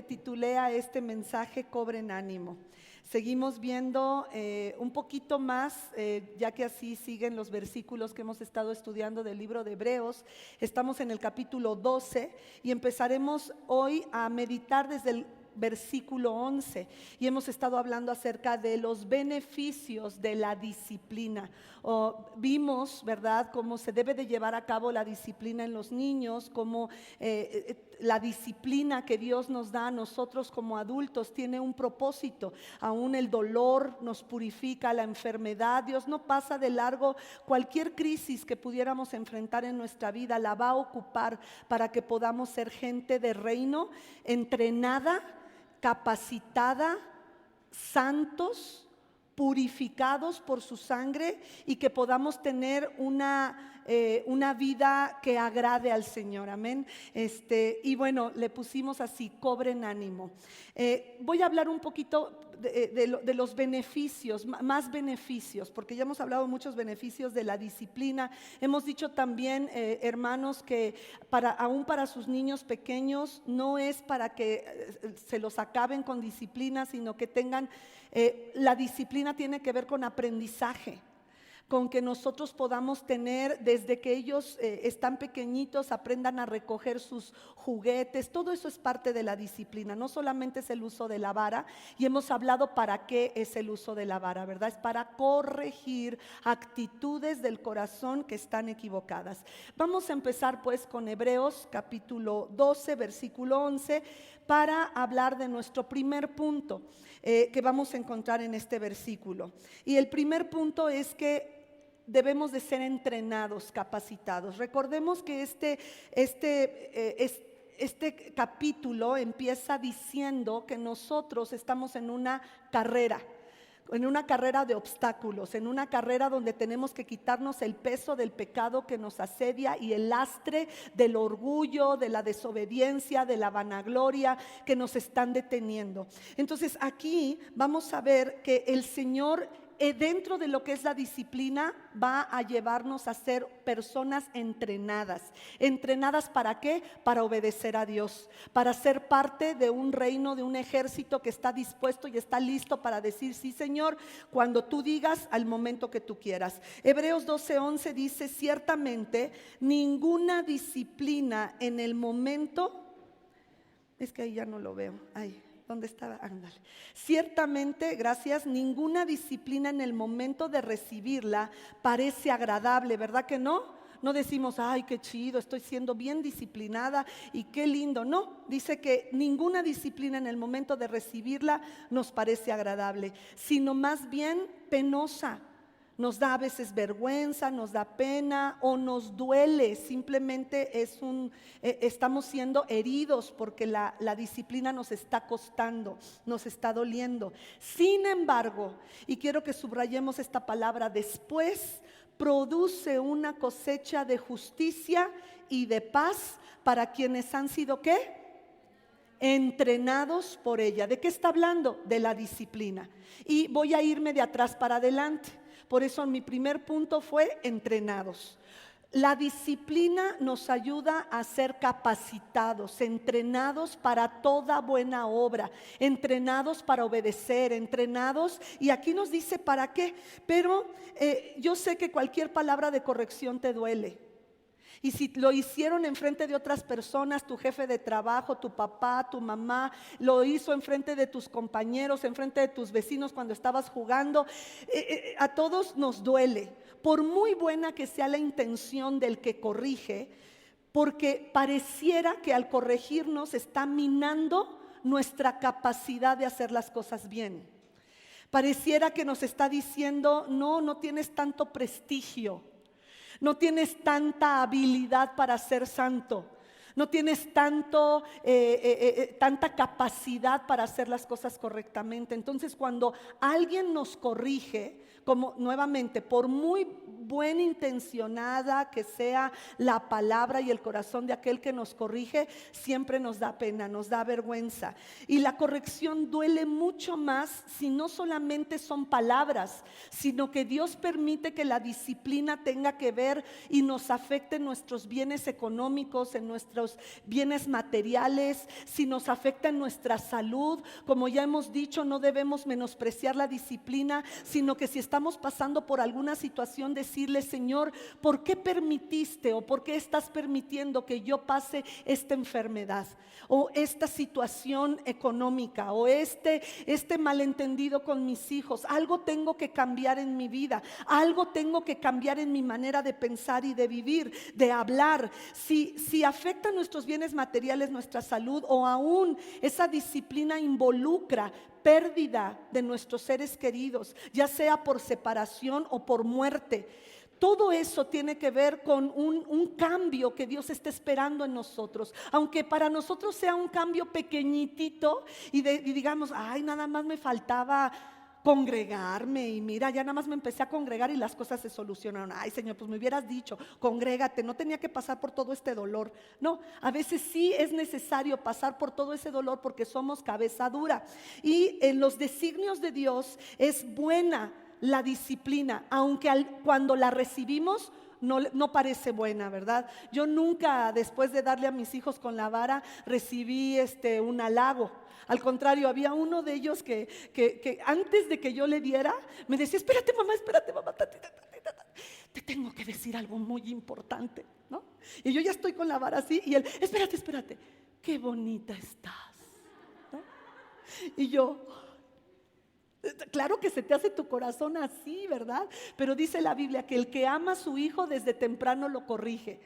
le titulé a este mensaje Cobren ánimo. Seguimos viendo un poquito más, ya que así siguen los versículos que hemos estado estudiando del libro de Hebreos. Estamos en el capítulo 12 y empezaremos hoy a meditar desde el versículo 11 y hemos estado hablando acerca de los beneficios de la disciplina. Vimos, ¿verdad?, cómo se debe de llevar a cabo la disciplina en los niños, cómo la disciplina que Dios nos da a nosotros como adultos tiene un propósito. Aún el dolor nos purifica, la enfermedad, Dios no pasa de largo. Cualquier crisis que pudiéramos enfrentar en nuestra vida la va a ocupar para que podamos ser gente de reino, entrenada, capacitada, santos, purificados por su sangre, y que podamos tener una vida que agrade al Señor, amén. Y bueno, le pusimos así: cobren ánimo. Voy a hablar un poquito de los beneficios, más beneficios, porque ya hemos hablado muchos beneficios de la disciplina. Hemos dicho también, hermanos, que aún para sus niños pequeños no es para que se los acaben con disciplina, sino que tengan, la disciplina tiene que ver con aprendizaje, con que nosotros podamos tener, desde que ellos están pequeñitos, aprendan a recoger sus juguetes. Todo eso es parte de la disciplina. No solamente es el uso de la vara, y hemos hablado para qué es el uso de la vara, ¿verdad? Es para corregir actitudes del corazón que están equivocadas. Vamos a empezar pues con Hebreos capítulo 12, versículo 11, para hablar de nuestro primer punto que vamos a encontrar en este versículo. Y el primer punto es que debemos de ser entrenados, capacitados. Recordemos que este capítulo empieza diciendo que nosotros estamos en una carrera de obstáculos, en una carrera donde tenemos que quitarnos el peso del pecado que nos asedia y el lastre del orgullo, de la desobediencia, de la vanagloria que nos están deteniendo. Entonces aquí vamos a ver que el Señor, dentro de lo que es la disciplina, va a llevarnos a ser personas entrenadas. ¿Entrenadas para qué? Para obedecer a Dios, para ser parte de un reino, de un ejército que está dispuesto y está listo para decir sí, Señor, cuando tú digas, al momento que tú quieras. Hebreos 12:11 dice: ciertamente ninguna disciplina en el momento, es que ahí ya no lo veo, ahí, ¿dónde estaba? Ándale. Ciertamente, gracias, ninguna disciplina en el momento de recibirla parece agradable, ¿verdad que no? No decimos: ay, qué chido, estoy siendo bien disciplinada y qué lindo. No, dice que ninguna disciplina en el momento de recibirla nos parece agradable, sino más bien penosa. Nos da a veces vergüenza, nos da pena o nos duele. Simplemente estamos siendo heridos porque la disciplina nos está costando, nos está doliendo. Sin embargo, y quiero que subrayemos esta palabra, después produce una cosecha de justicia y de paz para quienes han sido, ¿qué? Entrenados por ella. ¿De qué está hablando? De la disciplina. Y voy a irme de atrás para adelante. Por eso mi primer punto fue entrenados. La disciplina nos ayuda a ser capacitados, entrenados para toda buena obra, entrenados para obedecer, entrenados, y aquí nos dice para qué. Pero yo sé que cualquier palabra de corrección te duele. Y si lo hicieron enfrente de otras personas, tu jefe de trabajo, tu papá, tu mamá, lo hizo enfrente de tus compañeros, enfrente de tus vecinos cuando estabas jugando, a todos nos duele, por muy buena que sea la intención del que corrige, porque pareciera que al corregirnos está minando nuestra capacidad de hacer las cosas bien. Pareciera que nos está diciendo: no tienes tanto prestigio, no tienes tanta habilidad para ser santo, no tienes tanta capacidad para hacer las cosas correctamente. Entonces, cuando alguien nos corrige, como nuevamente, por muy buena intencionada que sea la palabra y el corazón de aquel que nos corrige, siempre nos da pena, nos da vergüenza. Y la corrección duele mucho más si no solamente son palabras, sino que Dios permite que la disciplina tenga que ver y nos afecte en nuestros bienes económicos, en nuestros bienes materiales, si nos afecta en nuestra salud. Como ya hemos dicho, no debemos menospreciar la disciplina, sino que si estamos pasando por alguna situación, decirle: Señor, ¿por qué permitiste o por qué estás permitiendo que yo pase esta enfermedad o esta situación económica o este malentendido con mis hijos? Algo tengo que cambiar en mi vida, algo tengo que cambiar en mi manera de pensar y de vivir, de hablar. Si afecta nuestros bienes materiales, nuestra salud, o aún esa disciplina involucra pérdida de nuestros seres queridos, ya sea por separación o por muerte, todo eso tiene que ver con un cambio que Dios está esperando en nosotros. Aunque para nosotros sea un cambio pequeñitito y digamos: ay, nada más me faltaba congregarme, y mira, ya nada más me empecé a congregar y las cosas se solucionaron. Ay, Señor, pues me hubieras dicho, congrégate, no tenía que pasar por todo este dolor. No, a veces sí es necesario pasar por todo ese dolor porque somos cabeza dura. Y en los designios de Dios es buena la disciplina, aunque cuando la recibimos no parece buena, ¿verdad? Yo nunca, después de darle a mis hijos con la vara, recibí un halago. Al contrario, había uno de ellos que antes de que yo le diera, me decía: espérate mamá, te tengo que decir algo muy importante, ¿no? Y yo ya estoy con la vara así, y él: espérate, qué bonita estás, ¿no? Y yo: claro que se te hace tu corazón así, ¿verdad? Pero dice la Biblia que el que ama a su hijo desde temprano lo corrige,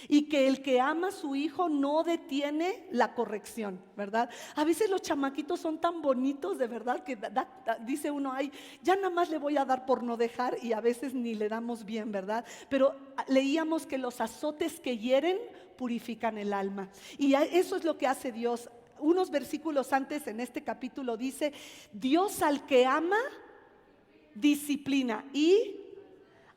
y que el que ama a su hijo no detiene la corrección, ¿verdad? A veces los chamaquitos son tan bonitos, de verdad, que dice uno: ay, ya nada más le voy a dar por no dejar, y a veces ni le damos bien, ¿verdad? Pero leíamos que los azotes que hieren purifican el alma, y eso es lo que hace Dios. Unos versículos antes en este capítulo dice: Dios al que ama disciplina y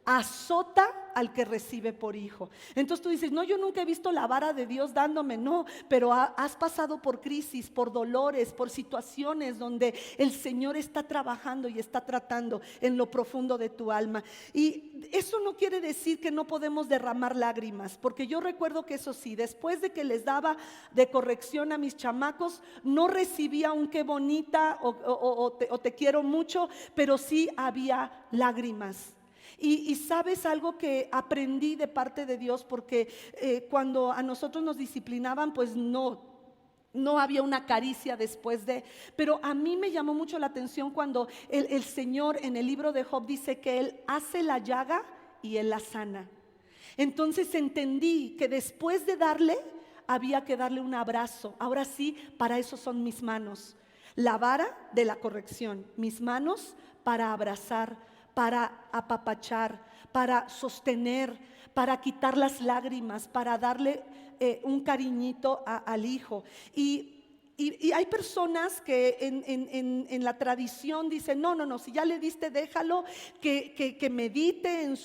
azota al que recibe por hijo. Entonces tú dices: no, yo nunca he visto la vara de Dios dándome. No, pero has pasado por crisis, por dolores, por situaciones donde el Señor está trabajando y está tratando en lo profundo de tu alma. Y eso no quiere decir que no podemos derramar lágrimas, porque yo recuerdo que eso sí, después de que les daba de corrección a mis chamacos, no recibía un qué bonita o te quiero mucho, pero sí había lágrimas. Y sabes algo que aprendí de parte de Dios, porque cuando a nosotros nos disciplinaban, pues no había una caricia después de. Pero a mí me llamó mucho la atención cuando el Señor en el libro de Job dice que Él hace la llaga y Él la sana. Entonces entendí que después de darle, había que darle un abrazo. Ahora sí, para eso son mis manos, la vara de la corrección, mis manos para abrazar, para apapachar, para sostener, para quitar las lágrimas, para darle un cariñito al hijo. Y hay personas que en la tradición dicen: no, si ya le diste, déjalo que medite en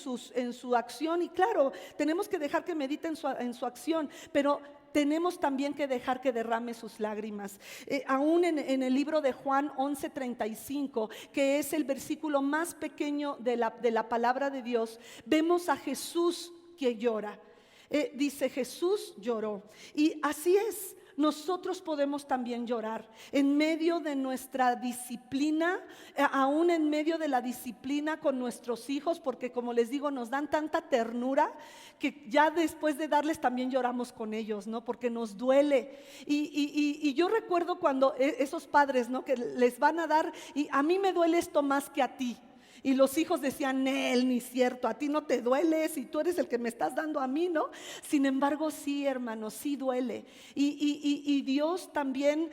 su acción. Y claro, tenemos que dejar que medite en su acción, pero tenemos también que dejar que derrame sus lágrimas. Aún en el libro de Juan 11:35, que es el versículo más pequeño de la palabra de Dios, vemos a Jesús que llora. Dice: Jesús lloró. Y así es. Nosotros podemos también llorar en medio de nuestra disciplina, aún en medio de la disciplina con nuestros hijos, porque como les digo, nos dan tanta ternura que ya después de darles también lloramos con ellos, ¿no? Porque nos duele. Y yo recuerdo cuando esos padres, ¿no?, que les van a dar, y a mí me duele esto más que a ti. Y los hijos decían: él, ni cierto, a ti no te duele, si tú eres el que me estás dando a mí, ¿no? Sin embargo, sí, hermanos, sí duele. Y Dios también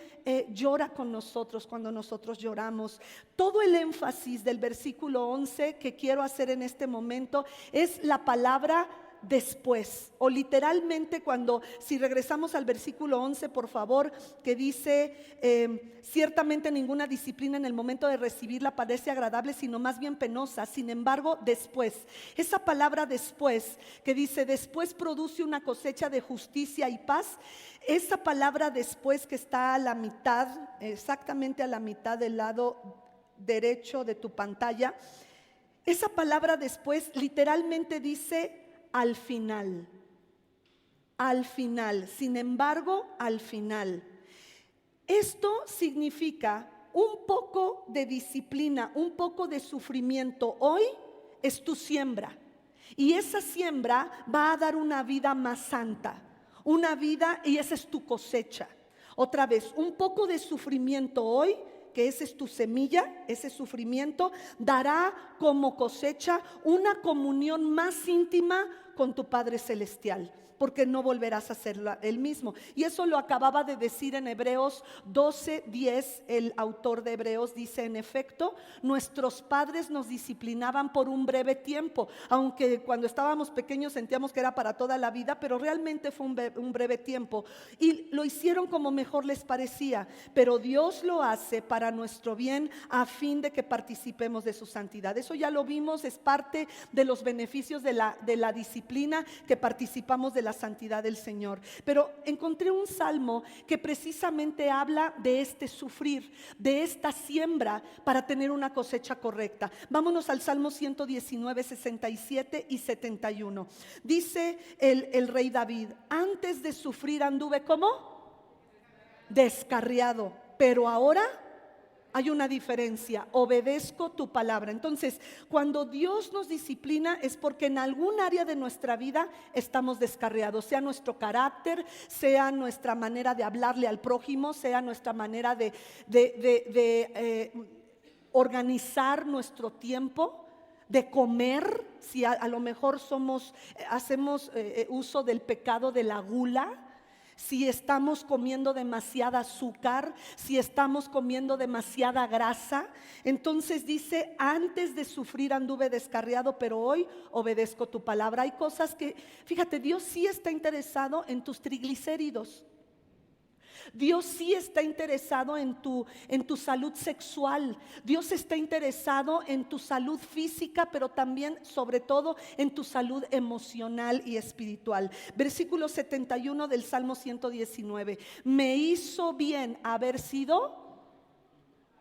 llora con nosotros cuando nosotros lloramos. Todo el énfasis del versículo 11 que quiero hacer en este momento es la palabra después, o literalmente si regresamos al versículo 11, por favor, que dice, ciertamente ninguna disciplina en el momento de recibirla parece agradable, sino más bien penosa. Sin embargo, después, esa palabra después, que dice después produce una cosecha de justicia y paz, esa palabra después que está a la mitad, exactamente a la mitad del lado derecho de tu pantalla, esa palabra después literalmente dice al final, al final, sin embargo, al final. Esto significa un poco de disciplina, un poco de sufrimiento. Hoy es tu siembra y esa siembra va a dar una vida más santa, una vida, y esa es tu cosecha. Otra vez, un poco de sufrimiento hoy, que esa es tu semilla, ese sufrimiento dará como cosecha una comunión más íntima con tu Padre Celestial, porque no volverás a ser el mismo. Y eso lo acababa de decir en Hebreos 12:10, el autor de Hebreos dice: en efecto, nuestros padres nos disciplinaban por un breve tiempo, aunque cuando estábamos pequeños sentíamos que era para toda la vida, pero realmente fue un breve tiempo, y lo hicieron como mejor les parecía, pero Dios lo hace para nuestro bien, a fin de que participemos de su santidad. Eso ya lo vimos, es parte de los beneficios de la disciplina, que participamos de la santidad del Señor. Pero encontré un salmo que precisamente habla de este sufrir, de esta siembra para tener una cosecha correcta. Vámonos al Salmo 119, 67 y 71. Dice el rey David: antes de sufrir anduve como descarriado, pero ahora hay una diferencia: obedezco tu palabra. Entonces, cuando Dios nos disciplina es porque en algún área de nuestra vida estamos descarriados, sea nuestro carácter, sea nuestra manera de hablarle al prójimo, sea nuestra manera de organizar nuestro tiempo, de comer, si a lo mejor hacemos uso del pecado de la gula, si estamos comiendo demasiada azúcar, si estamos comiendo demasiada grasa. Entonces dice: antes de sufrir anduve descarriado, pero hoy obedezco tu palabra. Hay cosas que, fíjate, Dios sí está interesado en tus triglicéridos. Dios sí está interesado en tu salud sexual. Dios está interesado en tu salud física, pero también, sobre todo, en tu salud emocional y espiritual. Versículo 71 del Salmo 119. Me hizo bien haber sido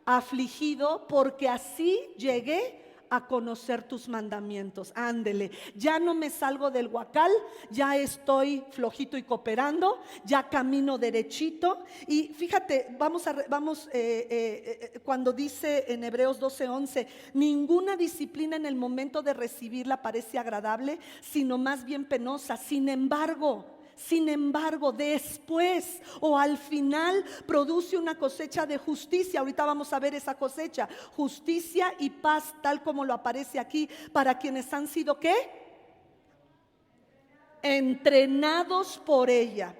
afligido, porque así llegué a conocer tus mandamientos. Ándele, ya no me salgo del huacal, ya estoy flojito y cooperando, ya camino derechito. Y fíjate, cuando dice en Hebreos 12:11, ninguna disciplina en el momento de recibirla parece agradable, sino más bien penosa. Sin embargo, después o al final produce una cosecha de justicia. Ahorita vamos a ver esa cosecha: justicia y paz, tal como lo aparece aquí, para quienes han sido ¿qué? Entrenados por ella.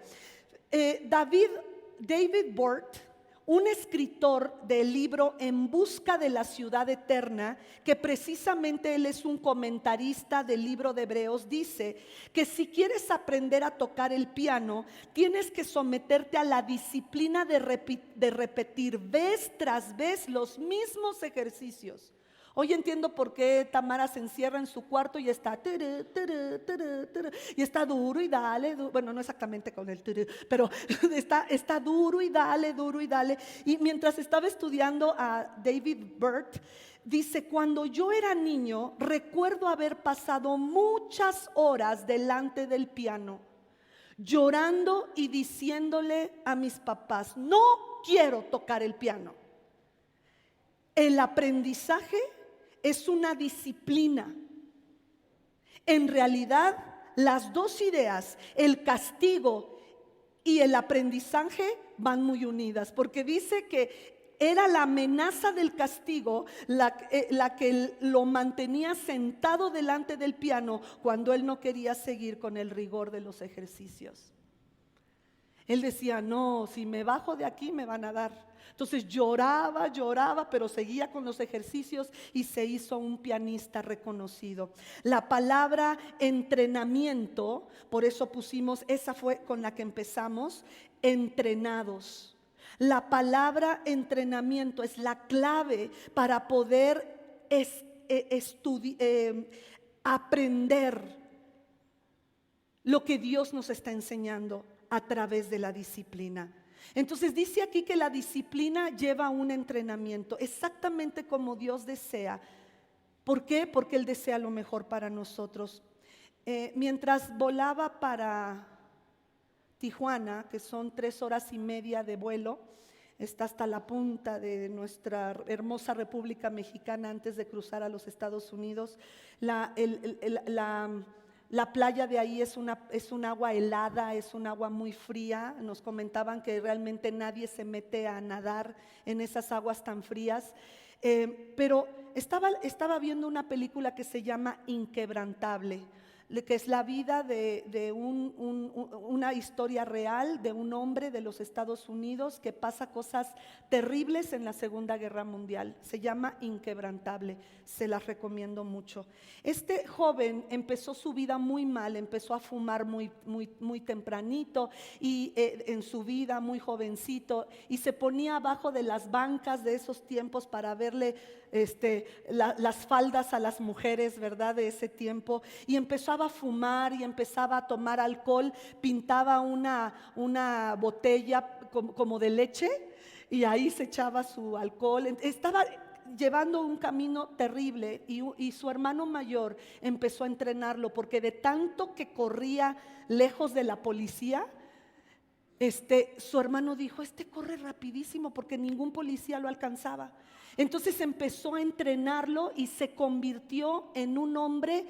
David Bort, un escritor del libro En busca de la ciudad eterna, que precisamente él es un comentarista del libro de Hebreos, dice que si quieres aprender a tocar el piano, tienes que someterte a la disciplina de repetir vez tras vez los mismos ejercicios. Hoy entiendo por qué Tamara se encierra en su cuarto y está y está duro y dale, bueno, no exactamente con el pero está duro y dale, duro y dale. Y mientras estaba estudiando a David Burt, dice: cuando yo era niño, recuerdo haber pasado muchas horas delante del piano, llorando y diciéndole a mis papás: no quiero tocar el piano. El aprendizaje es una disciplina. En realidad, las dos ideas, el castigo y el aprendizaje, van muy unidas, porque dice que era la amenaza del castigo la que lo mantenía sentado delante del piano cuando él no quería seguir con el rigor de los ejercicios. Él decía, no, si me bajo de aquí me van a dar. Entonces lloraba, pero seguía con los ejercicios y se hizo un pianista reconocido. La palabra entrenamiento, por eso pusimos, esa fue con la que empezamos, entrenados. La palabra entrenamiento es la clave para poder aprender lo que Dios nos está enseñando a través de la disciplina. Entonces dice aquí que la disciplina lleva un entrenamiento, exactamente como Dios desea. ¿Por qué? Porque Él desea lo mejor para nosotros. Mientras volaba para Tijuana, que son 3 horas y media de vuelo, está hasta la punta de nuestra hermosa República Mexicana antes de cruzar a los Estados Unidos. La playa de ahí es un agua helada, es un agua muy fría. Nos comentaban que realmente nadie se mete a nadar en esas aguas tan frías. Pero estaba viendo una película que se llama Inquebrantable, que es la vida de una historia real de un hombre de los Estados Unidos que pasa cosas terribles en la Segunda Guerra Mundial. Se llama Inquebrantable, se las recomiendo mucho. Este joven empezó su vida muy mal, empezó a fumar muy tempranito y en su vida muy jovencito, y se ponía abajo de las bancas de esos tiempos para verle las faldas a las mujeres, ¿verdad? De ese tiempo, y empezaba a fumar y empezaba a tomar alcohol. Pintaba una botella como de leche y ahí se echaba su alcohol. Estaba llevando un camino terrible y su hermano mayor empezó a entrenarlo, porque de tanto que corría lejos de la policía, su hermano dijo, corre rapidísimo, porque ningún policía lo alcanzaba. Entonces empezó a entrenarlo y se convirtió en un hombre,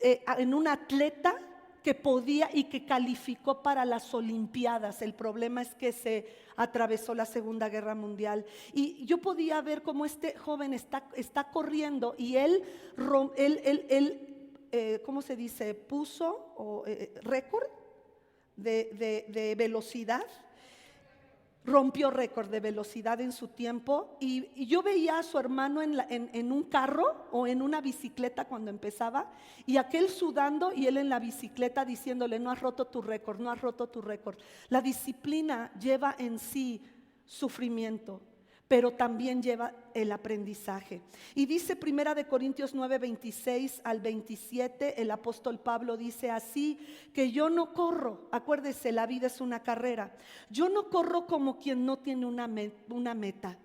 en un atleta que podía y que calificó para las Olimpiadas. El problema es que se atravesó la Segunda Guerra Mundial, y yo podía ver cómo este joven está corriendo, y él ¿cómo se dice? Puso récord de velocidad. Rompió récord de velocidad en su tiempo, y yo veía a su hermano en un carro o en una bicicleta cuando empezaba, y aquel sudando y él en la bicicleta diciéndole, no has roto tu récord, no has roto tu récord. La disciplina lleva en sí sufrimiento, pero también lleva el aprendizaje. Y dice 1 Corintios 9, 26 al 27, el apóstol Pablo dice así, que yo no corro, acuérdese, la vida es una carrera, yo no corro como quien no tiene una meta,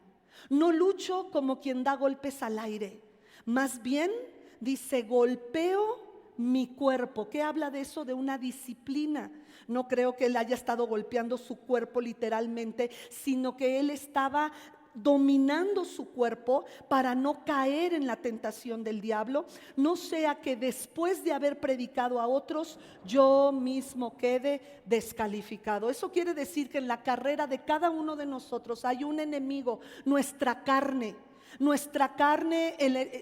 no lucho como quien da golpes al aire, más bien, dice, golpeo mi cuerpo. ¿Qué habla de eso? De una disciplina. No creo que él haya estado golpeando su cuerpo literalmente, sino que él estaba dominando su cuerpo para no caer en la tentación del diablo, no sea que después de haber predicado a otros, yo mismo quede descalificado. Eso quiere decir que en la carrera de cada uno de nosotros hay un enemigo, nuestra carne. Nuestra carne,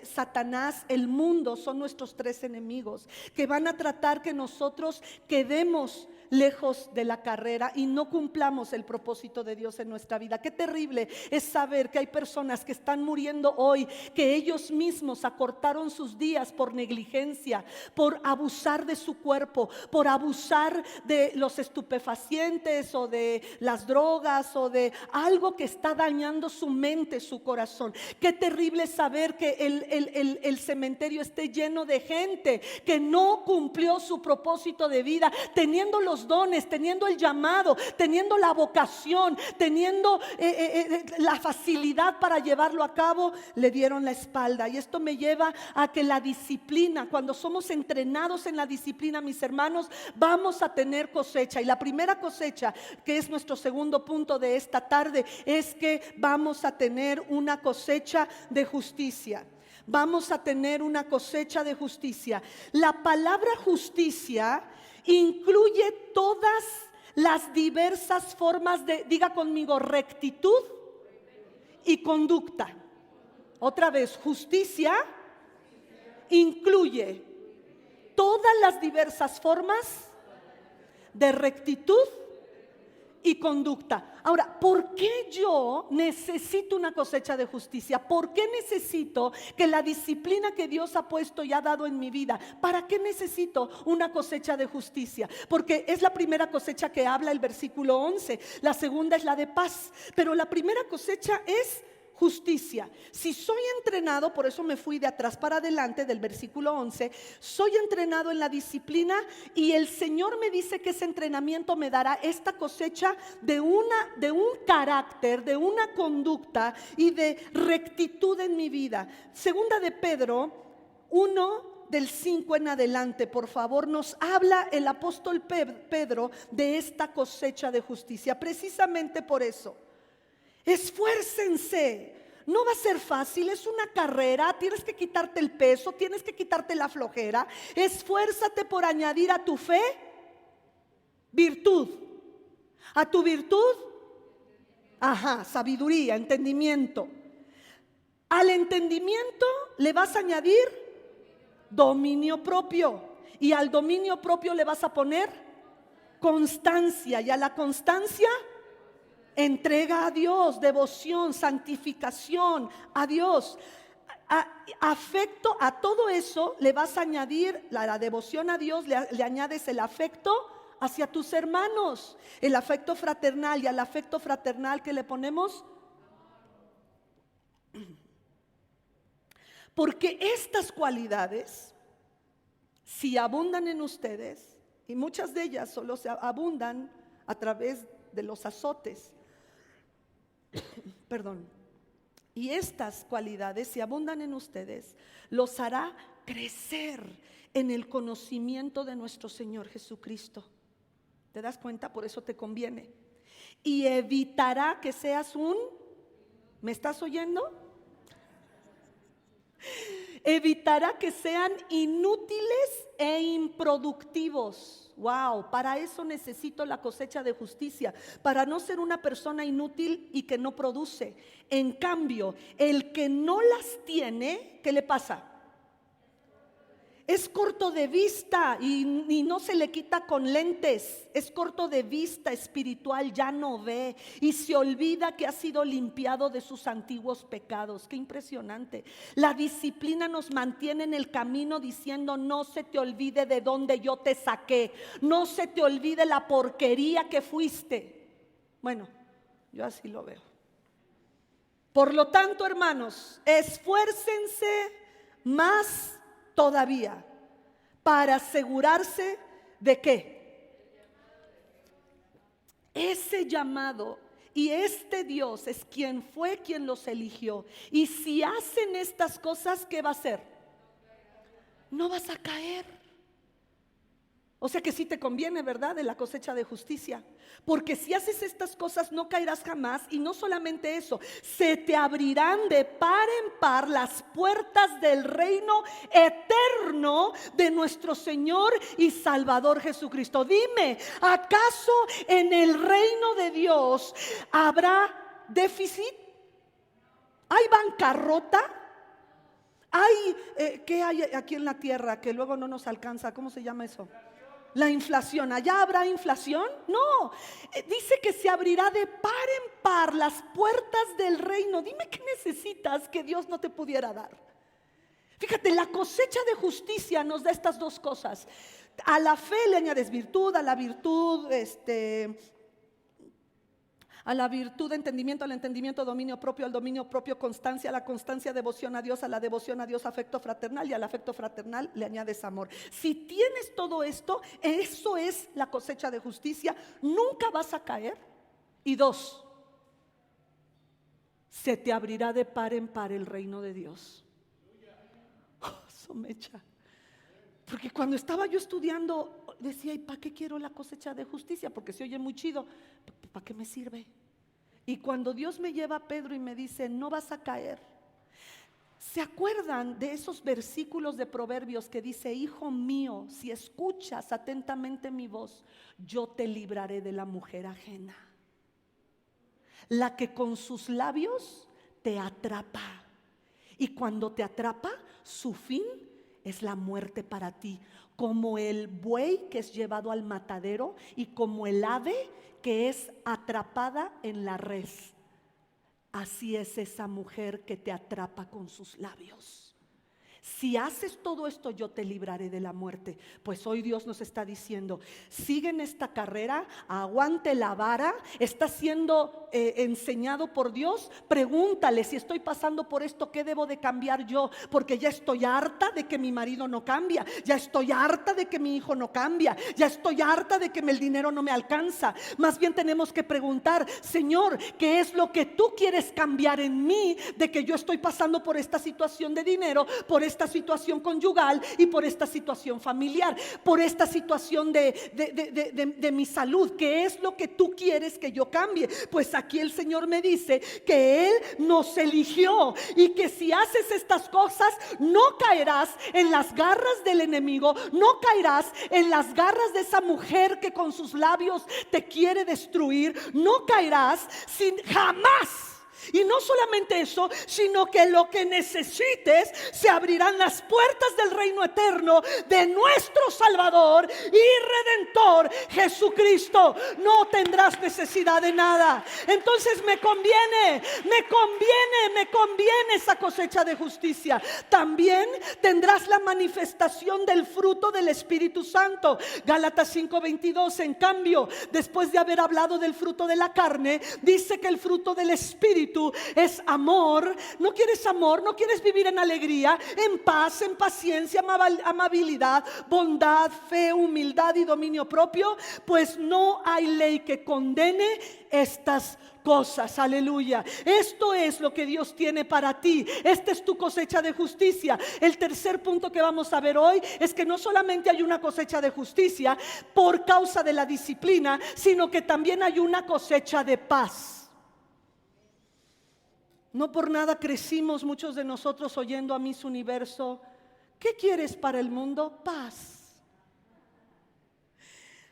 Satanás, el mundo, son nuestros 3 enemigos que van a tratar que nosotros quedemos lejos de la carrera y no cumplamos el propósito de Dios en nuestra vida. Qué terrible es saber que hay personas que están muriendo hoy, que ellos mismos acortaron sus días por negligencia, por abusar de su cuerpo, por abusar de los estupefacientes o de las drogas o de algo que está dañando su mente, su corazón. Qué terrible saber que el cementerio esté lleno de gente que no cumplió su propósito de vida, teniendo los dones, teniendo el llamado, teniendo la vocación, teniendo la facilidad para llevarlo a cabo, le dieron la espalda. Y esto me lleva a que la disciplina, cuando somos entrenados en la disciplina, mis hermanos, vamos a tener cosecha. Y la primera cosecha, que es nuestro segundo punto de esta tarde, es que vamos a tener una cosecha de justicia. Vamos a tener una cosecha de justicia. La palabra justicia incluye todas las diversas formas de, diga conmigo, rectitud y conducta. Otra vez, justicia incluye todas las diversas formas de rectitud y conducta. Ahora, ¿por qué yo necesito una cosecha de justicia? ¿Por qué necesito que la disciplina que Dios ha puesto y ha dado en mi vida? ¿Para qué necesito una cosecha de justicia? Porque es la primera cosecha que habla el versículo 11. La segunda es la de paz. Pero la primera cosecha es justicia. Si soy entrenado, por eso me fui de atrás para adelante del versículo 11, soy entrenado en la disciplina y el Señor me dice que ese entrenamiento me dará esta cosecha de un carácter, de una conducta y de rectitud en mi vida. Segunda de Pedro 1 del 5 en adelante, por favor, nos habla el apóstol Pedro de esta cosecha de justicia. Precisamente por eso, esfuércense. No va a ser fácil, es una carrera, tienes que quitarte el peso, tienes que quitarte la flojera. Esfuérzate por añadir a tu fe virtud, a tu virtud, sabiduría, entendimiento. Al entendimiento le vas a añadir dominio propio, y al dominio propio le vas a poner constancia, y a la constancia entrega a Dios, devoción, santificación a Dios, afecto. A todo eso le vas a añadir la devoción a Dios, le añades el afecto hacia tus hermanos, el afecto fraternal, y al afecto fraternal que le ponemos, porque estas cualidades, si abundan en ustedes, y muchas de ellas solo se abundan a través de los azotes, perdón, y estas cualidades, si abundan en ustedes, los hará crecer en el conocimiento de nuestro Señor Jesucristo. ¿Te das cuenta? Por eso te conviene. Y evitará que seas ¿me estás oyendo? Evitará que sean inútiles e improductivos. Wow, para eso necesito la cosecha de justicia, para no ser una persona inútil y que no produce. En cambio, el que no las tiene, ¿qué le pasa? Es corto de vista y no se le quita con lentes. Es corto de vista espiritual, ya no ve y se olvida que ha sido limpiado de sus antiguos pecados. Qué impresionante. La disciplina nos mantiene en el camino diciendo: no se te olvide de dónde yo te saqué, no se te olvide la porquería que fuiste. Bueno, yo así lo veo. Por lo tanto, hermanos, esfuércense más todavía para asegurarse de que ese llamado y este Dios es quien los eligió. Y si hacen estas cosas, ¿qué va a hacer? No vas a caer. O sea que sí te conviene, ¿verdad? De la cosecha de justicia. Porque si haces estas cosas no caerás jamás. Y no solamente eso, se te abrirán de par en par las puertas del reino eterno de nuestro Señor y Salvador Jesucristo. Dime, ¿acaso en el reino de Dios habrá déficit? ¿Hay bancarrota? ¿Qué hay aquí en la tierra que luego no nos alcanza? ¿Cómo se llama eso? La inflación. ¿Allá habrá inflación? No, dice que se abrirá de par en par las puertas del reino. Dime qué necesitas que Dios no te pudiera dar. Fíjate, la cosecha de justicia nos da estas dos cosas. A la fe le añades virtud, a la virtud entendimiento, al entendimiento dominio propio, al dominio propio constancia, a la constancia devoción a Dios, a la devoción a Dios afecto fraternal, y al afecto fraternal le añades amor. Si tienes todo esto, eso es la cosecha de justicia. Nunca vas a caer. Y dos, se te abrirá de par en par el reino de Dios. Eso me echa. Porque cuando estaba yo estudiando decía: ¿y para qué quiero la cosecha de justicia? Porque se oye muy chido. ¿Para qué me sirve? Y cuando Dios me lleva a Pedro y me dice: no vas a caer. ¿Se acuerdan de esos versículos de Proverbios que dice: hijo mío, si escuchas atentamente mi voz, yo te libraré de la mujer ajena, la que con sus labios te atrapa? Y cuando te atrapa, su fin es la muerte para ti, como el buey que es llevado al matadero y como el ave que es atrapada en la res. Así es esa mujer que te atrapa con sus labios. Si haces todo esto, yo te libraré de la muerte. Pues hoy Dios nos está diciendo, sigue en esta carrera, aguante la vara, está siendo enseñado por Dios. Pregúntale, si estoy pasando por esto, ¿qué debo de cambiar yo? Porque ya estoy harta de que mi marido no cambia, ya estoy harta de que mi hijo no cambia, ya estoy harta de que el dinero no me alcanza. Más bien tenemos que preguntar, Señor, ¿qué es lo que tú quieres cambiar en mí? De que yo estoy pasando por esta situación de dinero, por esta situación conyugal y por esta situación familiar, por esta situación de mi salud. ¿Qué es lo que tú quieres que yo cambie? Pues aquí el Señor me dice que Él nos eligió y que si haces estas cosas no caerás en las garras del enemigo, no caerás en las garras de esa mujer que con sus labios te quiere destruir, no caerás sin jamás. Y no solamente eso, sino que lo que necesites, se abrirán las puertas del reino eterno de nuestro Salvador y Redentor Jesucristo. No tendrás necesidad de nada. Entonces me conviene esa cosecha de justicia. También tendrás la manifestación del fruto del Espíritu Santo. Gálatas 5:22. En cambio, después de haber hablado del fruto de la carne, dice que el fruto del Espíritu es amor. ¿No quieres amor? ¿No quieres vivir en alegría, en paz, en paciencia, amabilidad, bondad, fe, humildad y dominio propio? Pues no hay ley que condene estas cosas. Aleluya. Esto es lo que Dios tiene para ti. Esta es tu cosecha de justicia. El tercer punto que vamos a ver hoy es que no solamente hay una cosecha de justicia por causa de la disciplina, sino que también hay una cosecha de paz. No por nada crecimos muchos de nosotros oyendo a Miss Universo: ¿qué quieres para el mundo? Paz.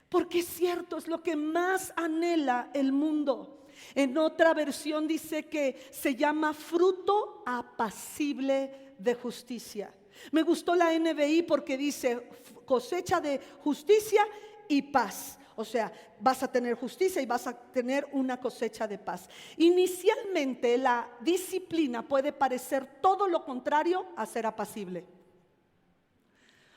Porque es cierto, es lo que más anhela el mundo. En otra versión dice que se llama fruto apacible de justicia. Me gustó la NBI porque dice cosecha de justicia y paz. O sea, vas a tener justicia y vas a tener una cosecha de paz. Inicialmente la disciplina puede parecer todo lo contrario a ser apacible.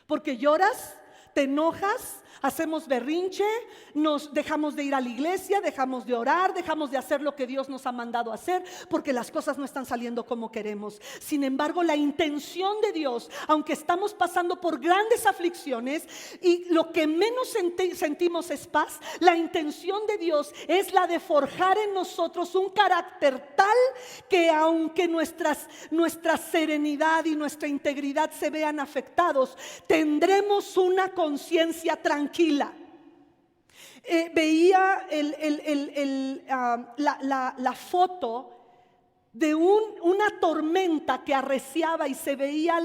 Porque lloras, te enojas, hacemos berrinche, nos dejamos de ir a la iglesia, dejamos de orar, dejamos de hacer lo que Dios nos ha mandado hacer, porque las cosas no están saliendo como queremos. Sin embargo, la intención de Dios, aunque estamos pasando por grandes aflicciones y lo que menos sentimos es paz, la intención de Dios es la de forjar en nosotros un carácter tal que aunque nuestra serenidad y nuestra integridad se vean afectados, tendremos una conciencia tranquila. Veía la foto de una tormenta que arreciaba y se veía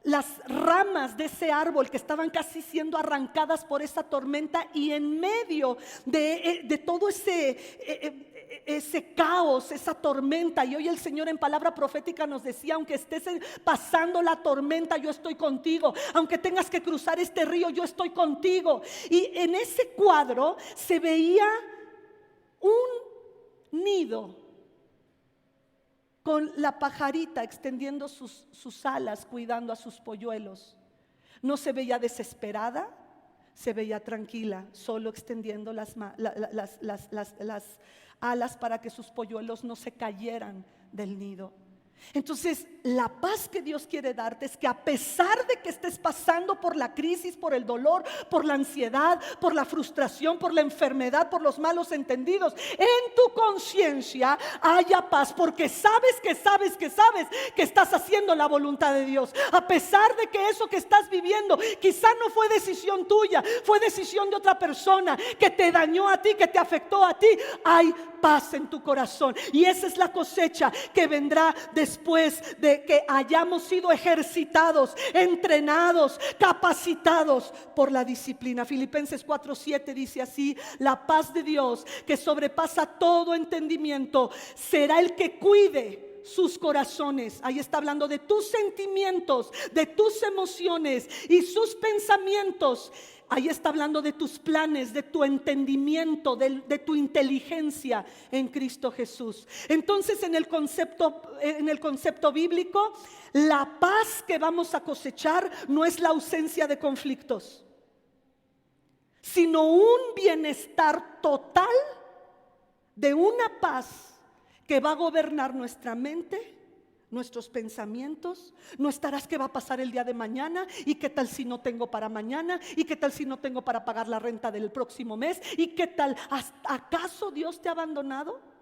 las ramas de ese árbol que estaban casi siendo arrancadas por esa tormenta, y en medio de todo ese caos, esa tormenta. Y hoy el Señor en palabra profética nos decía: aunque estés pasando la tormenta, yo estoy contigo. Aunque tengas que cruzar este río, yo estoy contigo. Y en ese cuadro se veía un nido con la pajarita extendiendo sus alas, cuidando a sus polluelos. No se veía desesperada, se veía tranquila, solo extendiendo las alas para que sus polluelos no se cayeran del nido. Entonces, la paz que Dios quiere darte es que a pesar de que estés pasando por la crisis, por el dolor, por la ansiedad, por la frustración, por la enfermedad, por los malos entendidos, en tu conciencia haya paz, porque sabes que estás haciendo la voluntad de Dios. A pesar de que eso que estás viviendo quizá no fue decisión tuya, fue decisión de otra persona que te dañó a ti, que te afectó a ti, hay paz en tu corazón. Y esa es la cosecha que vendrá después de que hayamos sido ejercitados, entrenados, capacitados por la disciplina. Filipenses 4:7 dice así: la paz de Dios, que sobrepasa todo entendimiento, será el que cuide sus corazones. Ahí está hablando de tus sentimientos, de tus emociones y sus pensamientos. Ahí está hablando de tus planes, de tu entendimiento, de tu inteligencia en Cristo Jesús. Entonces, en el concepto bíblico, la paz que vamos a cosechar no es la ausencia de conflictos, sino un bienestar total de una paz que va a gobernar nuestra mente, nuestros pensamientos. No estarás qué va a pasar el día de mañana, y qué tal si no tengo para mañana, y qué tal si no tengo para pagar la renta del próximo mes, y qué tal, ¿acaso Dios te ha abandonado?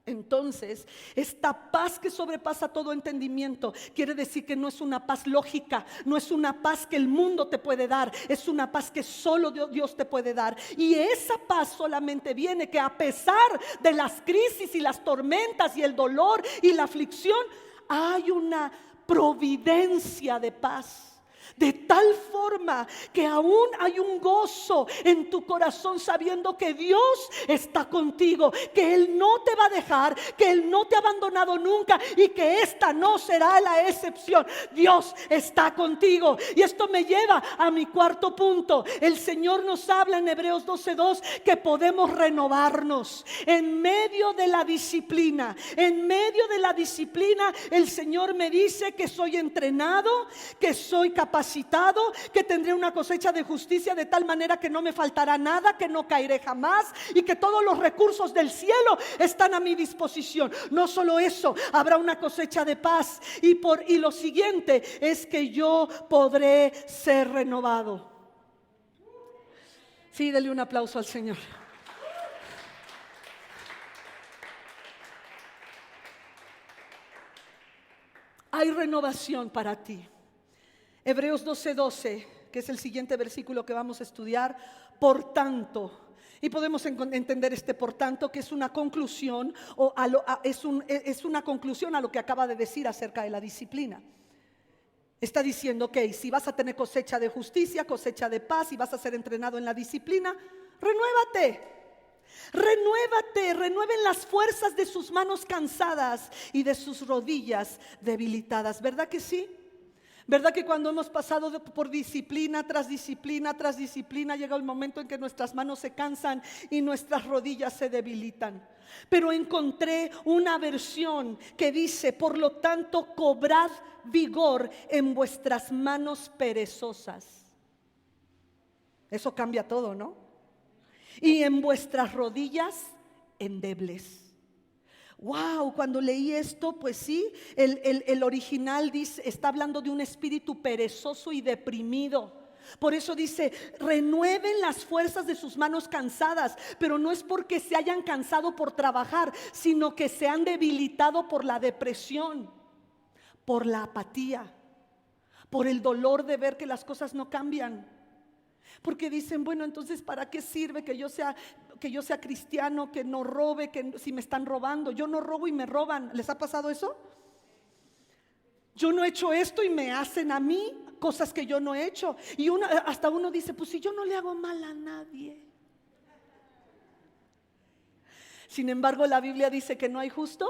Entonces, esta paz que sobrepasa todo entendimiento quiere decir que no es una paz lógica, no es una paz que el mundo te puede dar, es una paz que solo Dios te puede dar. Y esa paz solamente viene que a pesar de las crisis y las tormentas y el dolor y la aflicción, hay una providencia de paz. De tal forma que aún hay un gozo en tu corazón sabiendo que Dios está contigo, que Él no te va a dejar, que Él no te ha abandonado nunca y que esta no será la excepción. Dios está contigo. Y esto me lleva a mi cuarto punto. El Señor nos habla en Hebreos 12:2 que podemos renovarnos en medio de la disciplina. En medio de la disciplina el Señor me dice que soy entrenado, que soy capacitado, que tendré una cosecha de justicia de tal manera que no me faltará nada, que no caeré jamás y que todos los recursos del cielo están a mi disposición. No solo eso, habrá una cosecha de paz y lo siguiente es que yo podré ser renovado. Sí, dele un aplauso al Señor. Hay renovación para ti. Hebreos 12:12, que es el siguiente versículo que vamos a estudiar. Por tanto, y podemos entender este por tanto que es una conclusión es una conclusión a lo que acaba de decir acerca de la disciplina. Está diciendo, ok, si vas a tener cosecha de justicia, cosecha de paz, y vas a ser entrenado en la disciplina, renuévate. Renueven las fuerzas de sus manos cansadas y de sus rodillas debilitadas. ¿Verdad que sí? ¿Verdad que cuando hemos pasado por disciplina tras disciplina tras disciplina, llega el momento en que nuestras manos se cansan y nuestras rodillas se debilitan? Pero encontré una versión que dice, por lo tanto, cobrad vigor en vuestras manos perezosas. Eso cambia todo, ¿no? Y en vuestras rodillas endebles. Wow, cuando leí esto, pues sí, el original dice, está hablando de un espíritu perezoso y deprimido. Por eso dice, renueven las fuerzas de sus manos cansadas, pero no es porque se hayan cansado por trabajar, sino que se han debilitado por la depresión, por la apatía, por el dolor de ver que las cosas no cambian. Porque dicen, bueno, entonces ¿para qué sirve que yo sea cristiano, que no robe, que si me están robando? Yo no robo y me roban. ¿Les ha pasado eso? Yo no he hecho esto y me hacen a mí cosas que yo no he hecho. Y hasta uno dice, pues si yo no le hago mal a nadie. Sin embargo, la Biblia dice que no hay justo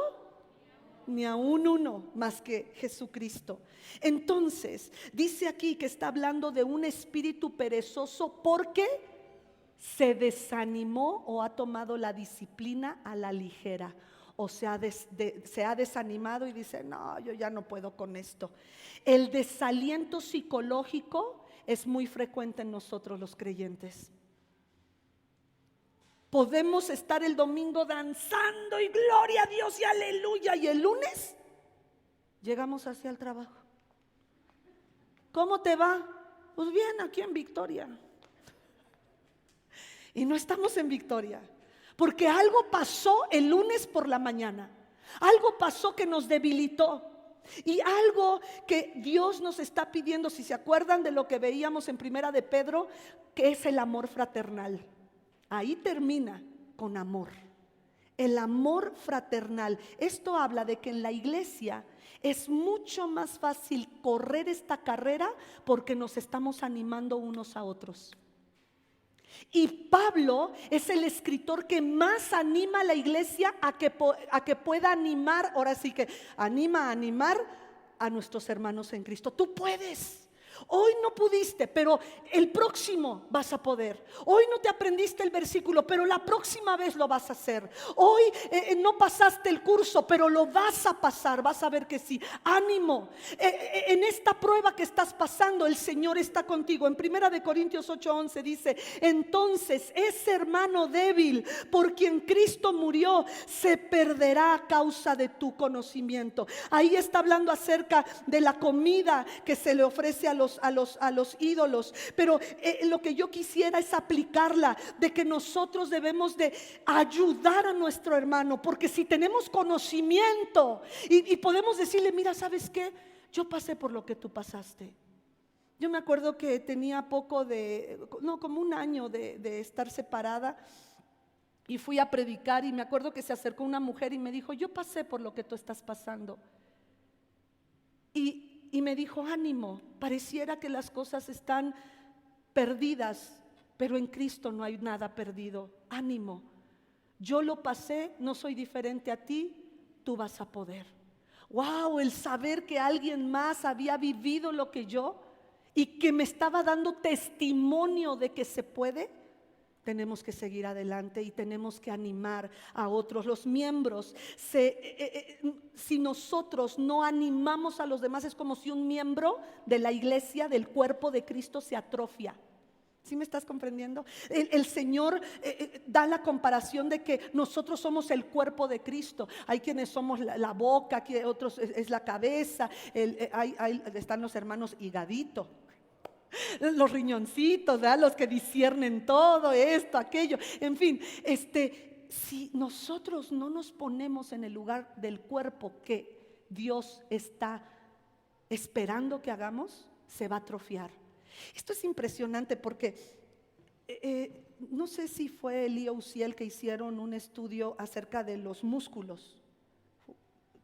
ni aún uno más que Jesucristo. Entonces, dice aquí que está hablando de un espíritu perezoso porque se desanimó o ha tomado la disciplina a la ligera. O sea, se ha desanimado y dice, no, yo ya no puedo con esto. El desaliento psicológico es muy frecuente en nosotros los creyentes. Podemos estar el domingo danzando y gloria a Dios y aleluya, y el lunes llegamos hacia el trabajo. ¿Cómo te va? Pues bien, aquí en Victoria. Y no estamos en Victoria, porque algo pasó el lunes por la mañana. Algo pasó que nos debilitó. Y algo que Dios nos está pidiendo, si se acuerdan de lo que veíamos en Primera de Pedro, que es el amor fraternal. Ahí termina con amor. El amor fraternal. Esto habla de que en la iglesia es mucho más fácil correr esta carrera porque nos estamos animando unos a otros. Y Pablo es el escritor que más anima a la iglesia a que pueda animar, ahora sí que anima a animar a nuestros hermanos en Cristo. Tú puedes. Hoy no pudiste, pero el próximo vas a poder. Hoy no te aprendiste el versículo, pero la próxima vez lo vas a hacer. Hoy no pasaste el curso, pero lo vas a pasar. Vas a ver que sí. Ánimo. En esta prueba que estás pasando, el Señor está contigo. En 1 Corintios 8:11 dice: entonces ese hermano débil por quien Cristo murió se perderá a causa de tu conocimiento. Ahí está hablando acerca de la comida que se le ofrece a los ídolos. Pero lo que yo quisiera es aplicarla, de que nosotros debemos de ayudar a nuestro hermano, porque si tenemos conocimiento y podemos decirle: mira, ¿sabes qué? Yo pasé por lo que tú pasaste. Yo me acuerdo que tenía como un año de estar separada, y fui a predicar, y me acuerdo que se acercó una mujer y me dijo: yo pasé por lo que tú estás pasando. Y me dijo: ánimo, pareciera que las cosas están perdidas, pero en Cristo no hay nada perdido. Ánimo, yo lo pasé, no soy diferente a ti, tú vas a poder. Wow, el saber que alguien más había vivido lo que yo y que me estaba dando testimonio de que se puede. Tenemos que seguir adelante y tenemos que animar a otros. Los miembros, si nosotros no animamos a los demás, es como si un miembro de la iglesia, del cuerpo de Cristo, se atrofia. ¿Sí me estás comprendiendo? El Señor da la comparación de que nosotros somos el cuerpo de Cristo. Hay quienes somos la boca, otros es la cabeza. Están los hermanos higadito, los riñoncitos, ¿verdad? Los que disciernen todo esto, aquello, en fin, si nosotros no nos ponemos en el lugar del cuerpo que Dios está esperando que hagamos, se va a atrofiar. Esto es impresionante porque no sé si fue Leo Uziel que hicieron un estudio acerca de los músculos.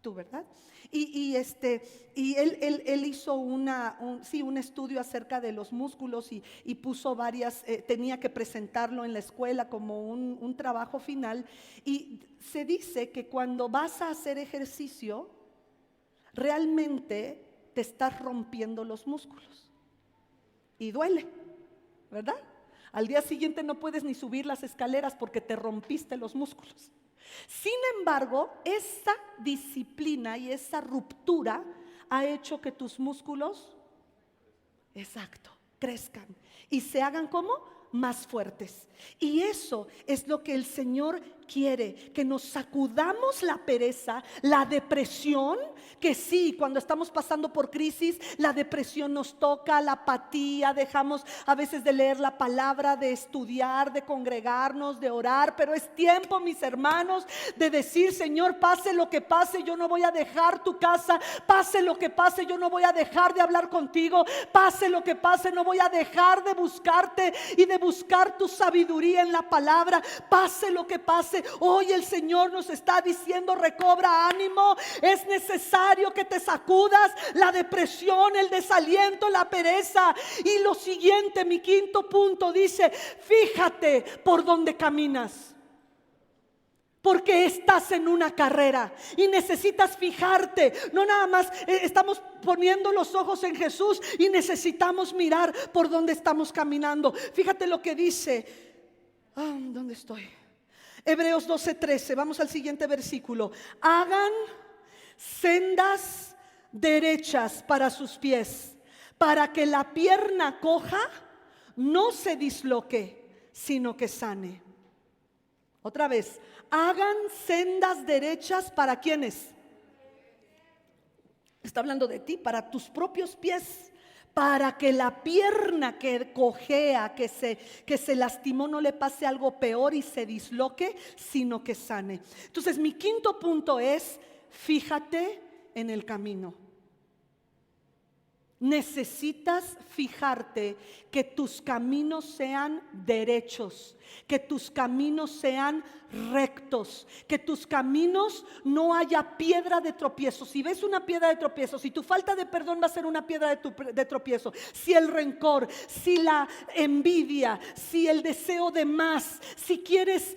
Tú, ¿verdad? Y él hizo un estudio acerca de los músculos y puso varias, tenía que presentarlo en la escuela como un trabajo final. Y se dice que cuando vas a hacer ejercicio, realmente te estás rompiendo los músculos y duele, ¿verdad? Al día siguiente no puedes ni subir las escaleras porque te rompiste los músculos. Sin embargo, esa disciplina y esa ruptura ha hecho que tus músculos, exacto, crezcan y se hagan como más fuertes. Y eso es lo que el Señor quiere, que nos sacudamos la pereza, la depresión, que sí, cuando estamos pasando por crisis, la depresión nos toca, la apatía, dejamos a veces de leer la palabra, de estudiar, de congregarnos, de orar, pero es tiempo, mis hermanos, de decir: Señor, pase lo que pase, yo no voy a dejar tu casa, pase lo que pase, yo no voy a dejar de hablar contigo, pase lo que pase, no voy a dejar de buscarte y de buscar tu sabiduría en la palabra, pase lo que pase. Hoy el Señor nos está diciendo: recobra ánimo, es necesario que te sacudas la depresión, el desaliento, la pereza. Y lo siguiente, mi quinto punto dice: fíjate por dónde caminas, porque estás en una carrera y necesitas fijarte. No nada más estamos poniendo los ojos en Jesús y necesitamos mirar por dónde estamos caminando. Fíjate lo que dice, ¿dónde estoy? Hebreos 12:13, vamos al siguiente versículo. Hagan sendas derechas para sus pies, para que la pierna coja no se disloque, sino que sane. Otra vez, hagan sendas derechas para ¿quiénes? Está hablando de ti, para tus propios pies, para que la pierna que cojea, que se lastimó, no le pase algo peor y se disloque, sino que sane. Entonces, mi quinto punto es: fíjate en el camino. Necesitas fijarte que tus caminos sean derechos, que tus caminos sean rectos, que tus caminos no haya piedra de tropiezo. Si ves una piedra de tropiezo, si tu falta de perdón va a ser una piedra de tropiezo, si el rencor, si la envidia, si el deseo de más, si quieres,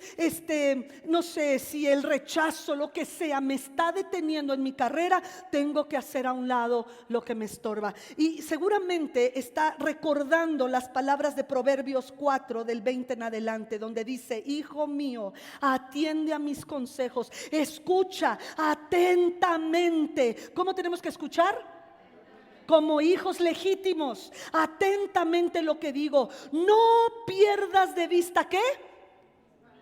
no sé, si el rechazo, lo que sea, me está deteniendo en mi carrera, tengo que hacer a un lado lo que me estorba. Y seguramente está recordando las palabras de Proverbios 4 del 20 en adelante, donde dice: hijo mío, atiende a mis consejos, escucha atentamente. ¿Cómo tenemos que escuchar? Como hijos legítimos, atentamente lo que digo. No pierdas de vista, ¿qué?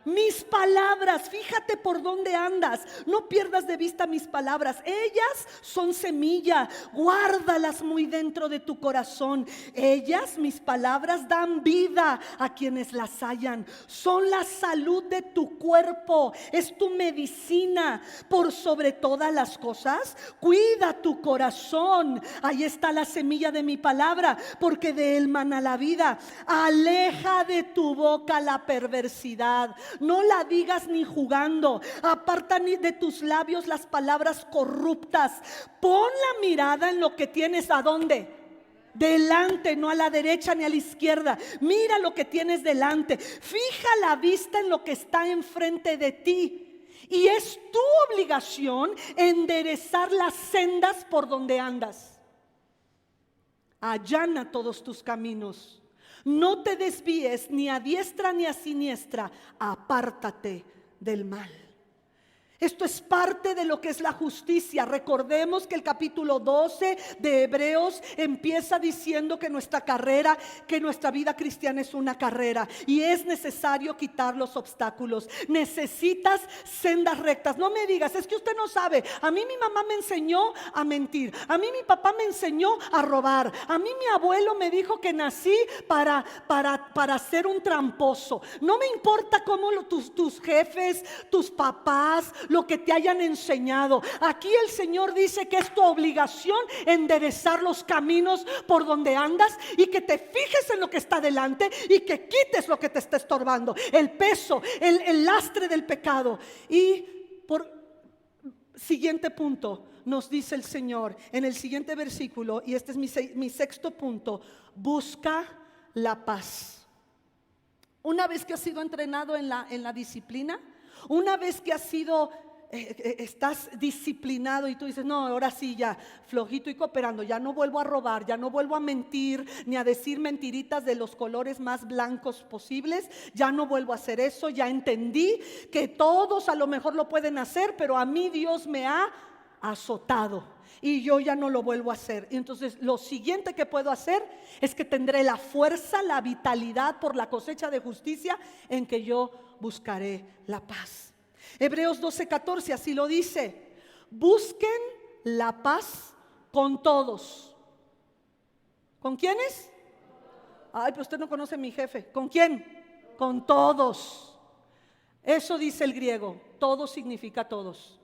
Mis palabras. Fíjate por dónde andas. No pierdas de vista mis palabras. Ellas son semilla. Guárdalas muy dentro de tu corazón. Ellas, mis palabras, dan vida a quienes las hallan. Son la salud de tu cuerpo. Es tu medicina. Por sobre todas las cosas, cuida tu corazón. Ahí está la semilla de mi palabra, porque de él mana la vida. Aleja de tu boca la perversidad. No la digas ni jugando. Aparta ni de tus labios las palabras corruptas. Pon la mirada en lo que tienes. ¿A dónde? Delante, no a la derecha ni a la izquierda. Mira lo que tienes delante. Fija la vista en lo que está enfrente de ti. Y es tu obligación enderezar las sendas por donde andas. Allana todos tus caminos. No te desvíes ni a diestra ni a siniestra. Apártate del mal. Esto es parte de lo que es la justicia. Recordemos que el capítulo 12 de Hebreos empieza diciendo que nuestra carrera, que nuestra vida cristiana es una carrera y es necesario quitar los obstáculos. Necesitas sendas rectas. No me digas, es que usted no sabe. A mí mi mamá me enseñó a mentir. A mí mi papá me enseñó a robar. A mí mi abuelo me dijo que nací para ser un tramposo. No me importa cómo tus jefes, tus papás, lo que te hayan enseñado. Aquí el Señor dice que es tu obligación enderezar los caminos por donde andas y que te fijes en lo que está delante y que quites lo que te está estorbando, el peso, el lastre del pecado. Y por siguiente punto nos dice el Señor en el siguiente versículo, y este es mi sexto punto: busca la paz. Una vez que has sido entrenado en la disciplina, una vez que has sido estás disciplinado y tú dices: no, ahora sí ya, flojito y cooperando, ya no vuelvo a robar, ya no vuelvo a mentir, ni a decir mentiritas de los colores más blancos posibles, ya no vuelvo a hacer eso, ya entendí que todos a lo mejor lo pueden hacer, pero a mí Dios me ha azotado y yo ya no lo vuelvo a hacer. Y entonces lo siguiente que puedo hacer es que tendré la fuerza, la vitalidad por la cosecha de justicia en que yo buscaré la paz. Hebreos 12:14 así lo dice: busquen la paz con todos. ¿Con quiénes? Ay, pero usted no conoce a mi jefe. ¿Con quién? Con todos. Eso dice el griego. Todo significa todos.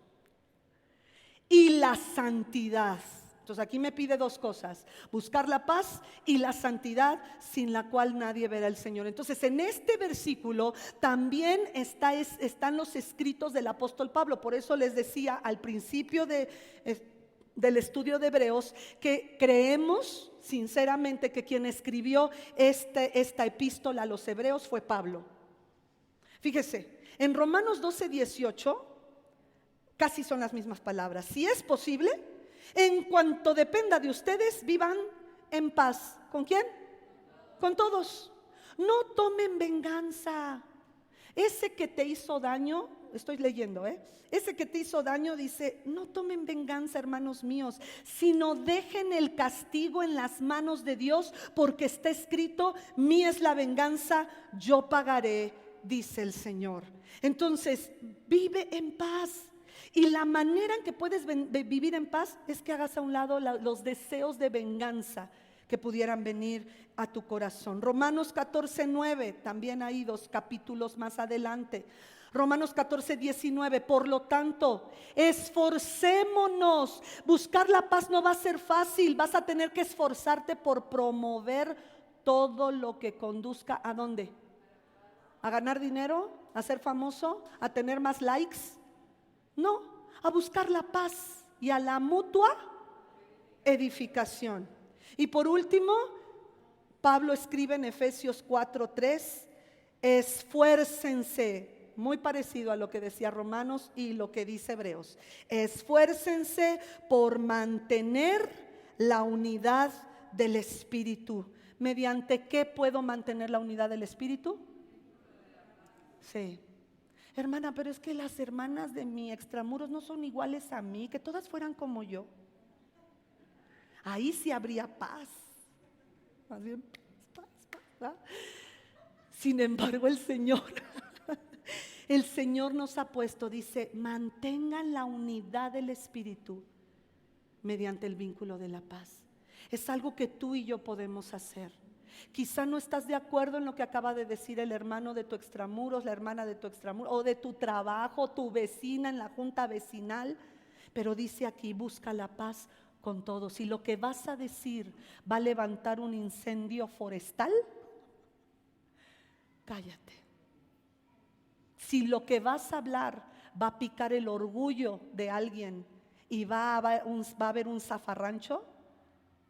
Y la santidad. Entonces aquí me pide dos cosas: buscar la paz y la santidad, sin la cual nadie verá al Señor. Entonces en este versículo también están los escritos del apóstol Pablo. Por eso les decía al principio del estudio de Hebreos que creemos sinceramente que quien escribió esta epístola a los hebreos fue Pablo. Fíjese, en Romanos 12:18 casi son las mismas palabras. Si es posible, en cuanto dependa de ustedes, vivan en paz. ¿Con quién? Con todos. No tomen venganza. Ese que te hizo daño, estoy leyendo, ese que te hizo daño dice: no tomen venganza, hermanos míos, sino dejen el castigo en las manos de Dios, porque está escrito: mía es la venganza, yo pagaré, dice el Señor. Entonces, vive en paz. Y la manera en que puedes vivir en paz es que hagas a un lado los deseos de venganza que pudieran venir a tu corazón. Romanos 14:9, también hay 2 capítulos más adelante. Romanos 14:19, por lo tanto, esforcémonos. Buscar la paz no va a ser fácil, vas a tener que esforzarte por promover todo lo que conduzca ¿a dónde? ¿A ganar dinero? ¿A ser famoso? ¿A tener más likes? No, a buscar la paz y a la mutua edificación. Y por último, Pablo escribe en Efesios 4:3, esfuércense, muy parecido a lo que decía Romanos y lo que dice Hebreos, esfuércense por mantener la unidad del Espíritu. ¿Mediante qué puedo mantener la unidad del Espíritu? Sí. Hermana, pero es que las hermanas de mi extramuros no son iguales a mí, que todas fueran como yo. Ahí sí habría paz. Más bien, paz, ¿verdad? Sin embargo, el Señor nos ha puesto, dice, mantengan la unidad del Espíritu mediante el vínculo de la paz. Es algo que tú y yo podemos hacer. Quizá no estás de acuerdo en lo que acaba de decir el hermano de tu extramuros, la hermana de tu extramuros, o de tu trabajo, tu vecina en la junta vecinal, pero dice aquí, busca la paz con todos. Si lo que vas a decir va a levantar un incendio forestal, cállate. Si lo que vas a hablar va a picar el orgullo de alguien y va a haber un zafarrancho,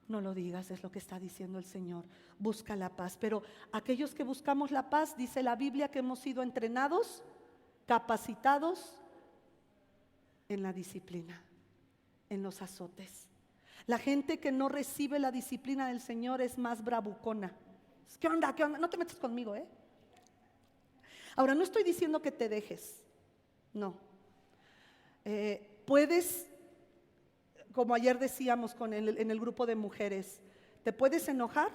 no lo digas, es lo que está diciendo el Señor. Busca la paz. Pero aquellos que buscamos la paz, dice la Biblia que hemos sido entrenados, capacitados en la disciplina, en los azotes. La gente que no recibe la disciplina del Señor es más bravucona. ¿Qué onda? ¿Qué onda? No te metas conmigo, ¿eh? Ahora, no estoy diciendo que te dejes. No. Puedes, como ayer decíamos en el grupo de mujeres, te puedes enojar,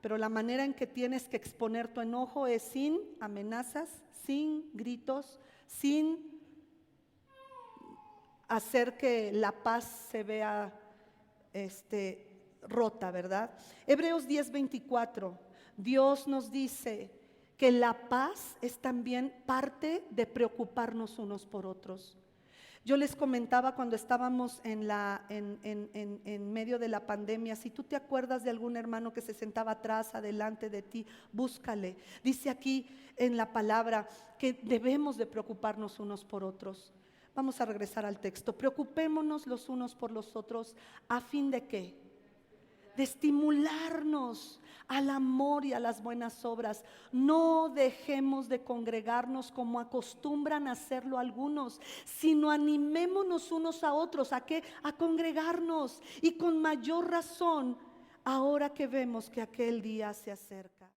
pero la manera en que tienes que exponer tu enojo es sin amenazas, sin gritos, sin hacer que la paz se vea rota, ¿verdad? Hebreos 10:24, Dios nos dice que la paz es también parte de preocuparnos unos por otros. Yo les comentaba cuando estábamos en medio de la pandemia, si tú te acuerdas de algún hermano que se sentaba atrás, adelante de ti, búscale. Dice aquí en la palabra que debemos de preocuparnos unos por otros. Vamos a regresar al texto. Preocupémonos los unos por los otros, ¿a fin de qué? De estimularnos al amor y a las buenas obras. No dejemos de congregarnos como acostumbran a hacerlo algunos, sino animémonos unos a otros. ¿A qué? A congregarnos, y con mayor razón ahora que vemos que aquel día se acerca.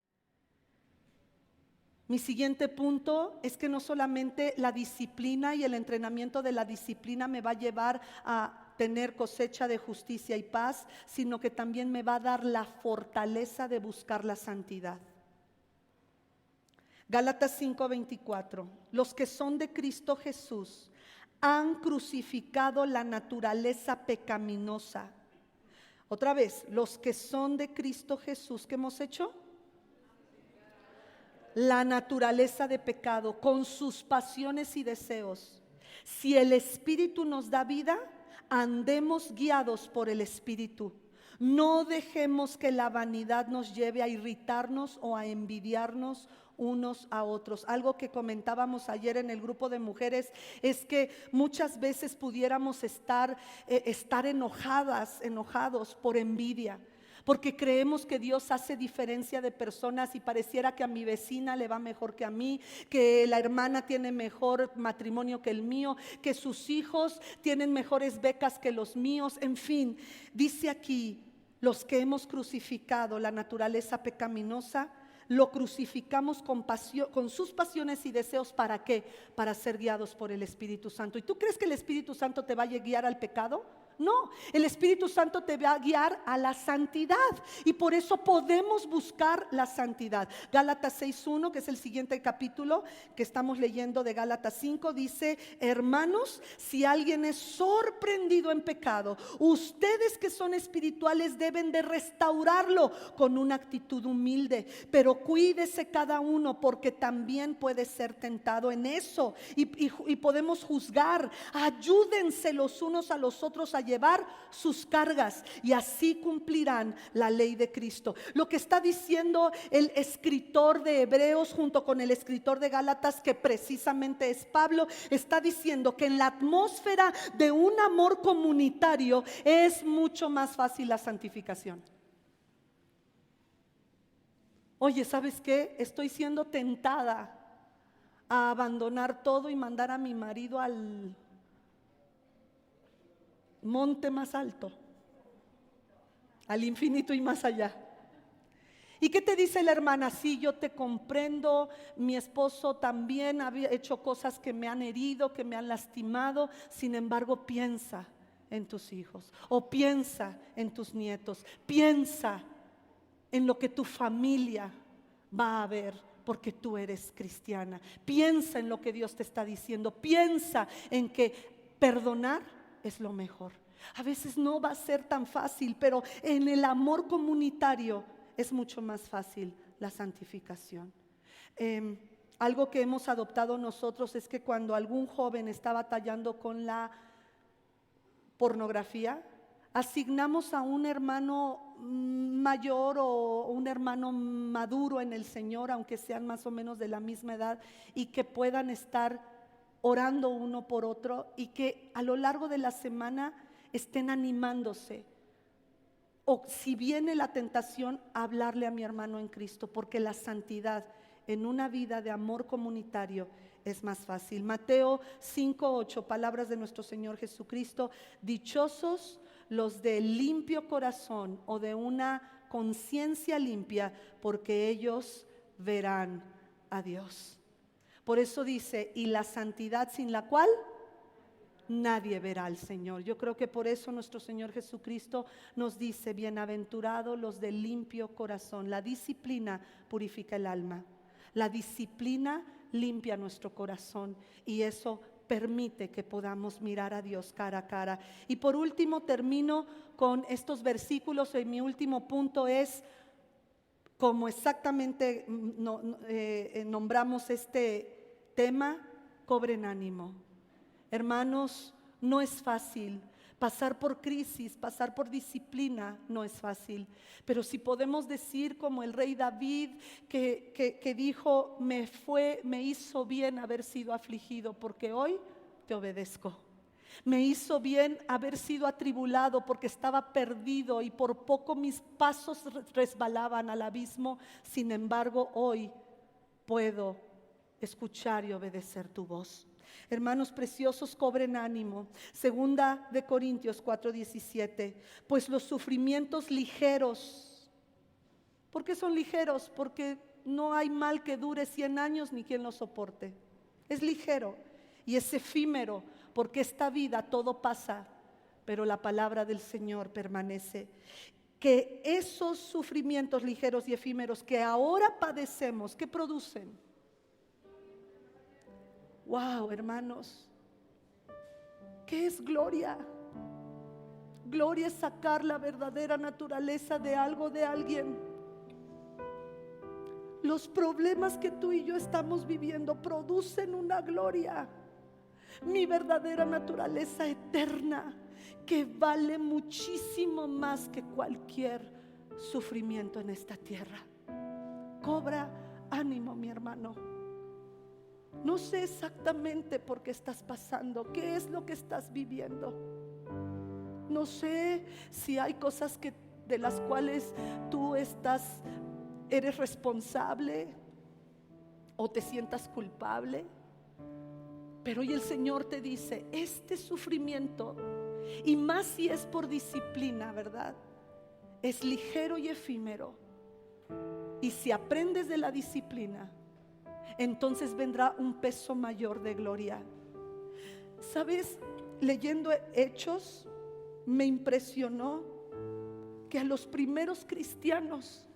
Mi siguiente punto es que no solamente la disciplina y el entrenamiento de la disciplina me va a llevar a tener cosecha de justicia y paz, sino que también me va a dar la fortaleza de buscar la santidad. Gálatas 5:24, los que son de Cristo Jesús han crucificado la naturaleza pecaminosa. Otra vez, los que son de Cristo Jesús, ¿qué hemos hecho? La naturaleza de pecado con sus pasiones y deseos. Si el Espíritu nos da vida, andemos guiados por el Espíritu. No dejemos que la vanidad nos lleve a irritarnos o a envidiarnos unos a otros. Algo que comentábamos ayer en el grupo de mujeres es que muchas veces pudiéramos estar enojados por envidia, porque creemos que Dios hace diferencia de personas y pareciera que a mi vecina le va mejor que a mí, que la hermana tiene mejor matrimonio que el mío, que sus hijos tienen mejores becas que los míos. En fin, dice aquí, los que hemos crucificado la naturaleza pecaminosa, lo crucificamos con sus pasiones y deseos. ¿Para qué? Para ser guiados por el Espíritu Santo. ¿Y tú crees que el Espíritu Santo te va a guiar al pecado? No, el Espíritu Santo te va a guiar a la santidad y por eso podemos buscar la santidad. Gálatas 6:1, que es el siguiente capítulo que estamos leyendo de Gálatas 5, dice: hermanos, si alguien es sorprendido en pecado, ustedes que son espirituales deben de restaurarlo con una actitud humilde, pero cuídese cada uno, porque también puede ser tentado en eso y podemos juzgar. Ayúdense los unos a los otros a llevar sus cargas y así cumplirán la ley de Cristo. Lo que está diciendo el escritor de Hebreos junto con el escritor de Gálatas, que precisamente es Pablo, está diciendo que en la atmósfera de un amor comunitario es mucho más fácil la santificación. Oye, ¿sabes qué? Estoy siendo tentada a abandonar todo y mandar a mi marido al monte más alto, al infinito y más allá. ¿Y qué te dice la hermana? Sí, yo te comprendo, mi esposo también había hecho cosas que me han herido, que me han lastimado. Sin embargo, piensa en tus hijos, o piensa en tus nietos, piensa en lo que tu familia va a ver, porque tú eres cristiana. Piensa en lo que Dios te está diciendo, piensa en que perdonar es lo mejor. A veces no va a ser tan fácil, pero en el amor comunitario es mucho más fácil la santificación. Algo que hemos adoptado nosotros es que cuando algún joven está batallando con la pornografía, asignamos a un hermano mayor o un hermano maduro en el Señor, aunque sean más o menos de la misma edad, y que puedan estar orando uno por otro y que a lo largo de la semana estén animándose. O si viene la tentación, hablarle a mi hermano en Cristo, porque la santidad en una vida de amor comunitario es más fácil. Mateo 5:8, palabras de nuestro Señor Jesucristo: dichosos los de limpio corazón o de una conciencia limpia, porque ellos verán a Dios. Por eso dice: y la santidad sin la cual nadie verá al Señor. Yo creo que por eso nuestro Señor Jesucristo nos dice: bienaventurados los de limpio corazón. La disciplina purifica el alma, la disciplina limpia nuestro corazón y eso permite que podamos mirar a Dios cara a cara. Y por último termino con estos versículos. Y mi último punto es, como exactamente nombramos este tema: cobren ánimo. Hermanos, no es fácil. Pasar por crisis, pasar por disciplina no es fácil. Pero si podemos decir como el rey David, que dijo: me hizo bien haber sido afligido, porque hoy te obedezco. Me hizo bien haber sido atribulado, porque estaba perdido y por poco mis pasos resbalaban al abismo. Sin embargo, hoy puedo escuchar y obedecer tu voz. Hermanos preciosos, cobren ánimo. Segunda de Corintios 4:17. Pues los sufrimientos ligeros. ¿Por qué son ligeros? Porque no hay mal que dure 100 años ni quien lo soporte. Es ligero y es efímero, porque esta vida todo pasa, pero la palabra del Señor permanece. Que esos sufrimientos ligeros y efímeros que ahora padecemos, ¿qué producen? Wow, hermanos, ¿qué es gloria? Gloria es sacar la verdadera naturaleza de algo, de alguien. Los problemas que tú y yo estamos viviendo producen una gloria. Mi verdadera naturaleza eterna, que vale muchísimo más que cualquier sufrimiento en esta tierra. Cobra ánimo, mi hermano. No sé exactamente por qué estás pasando, qué es lo que estás viviendo. No sé si hay cosas de las cuales tú eres responsable o te sientas culpable. Pero hoy el Señor te dice: este sufrimiento, y más si es por disciplina, ¿verdad?, es ligero y efímero. Y si aprendes de la disciplina, entonces vendrá un peso mayor de gloria. ¿Sabes? Leyendo Hechos, me impresionó que a los primeros cristianos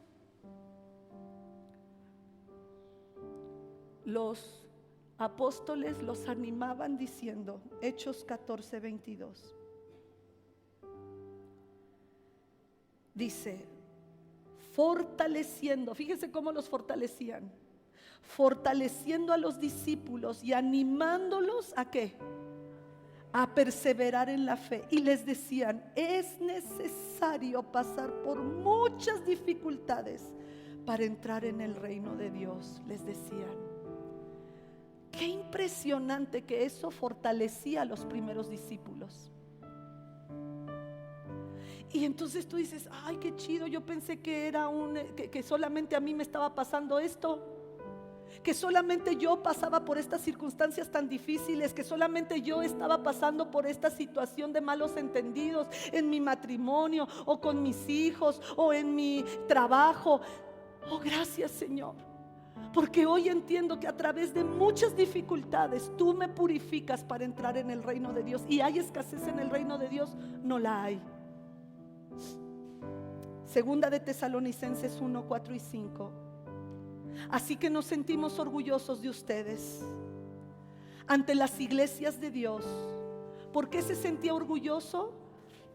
los apóstoles los animaban diciendo, Hechos 14:22, dice, fortaleciendo, fíjense cómo los fortalecían, fortaleciendo a los discípulos y animándolos ¿a qué? A perseverar en la fe. Y les decían, es necesario pasar por muchas dificultades para entrar en el reino de Dios, les decían. Qué impresionante que eso fortalecía a los primeros discípulos. Y entonces tú dices, ay, qué chido, yo pensé que era que solamente a mí me estaba pasando esto, que solamente yo pasaba por estas circunstancias tan difíciles, que solamente yo estaba pasando por esta situación de malos entendidos en mi matrimonio o con mis hijos o en mi trabajo. Oh, gracias, Señor, porque hoy entiendo que a través de muchas dificultades tú me purificas para entrar en el reino de Dios. Y hay escasez en el reino de Dios, no la hay. Segunda de Tesalonicenses 1:4-5. Así que nos sentimos orgullosos de ustedes ante las iglesias de Dios. ¿Por qué se sentía orgulloso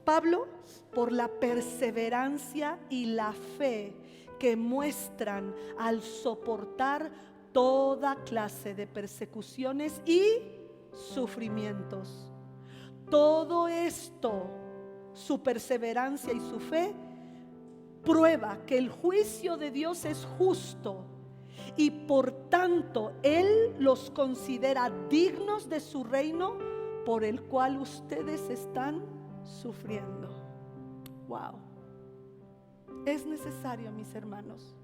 Pablo? Por la perseverancia y la fe que muestran al soportar toda clase de persecuciones y sufrimientos. Todo esto, su perseverancia y su fe, prueba que el juicio de Dios es justo y por tanto Él los considera dignos de su reino por el cual ustedes están sufriendo. Wow. Es necesario, mis hermanos,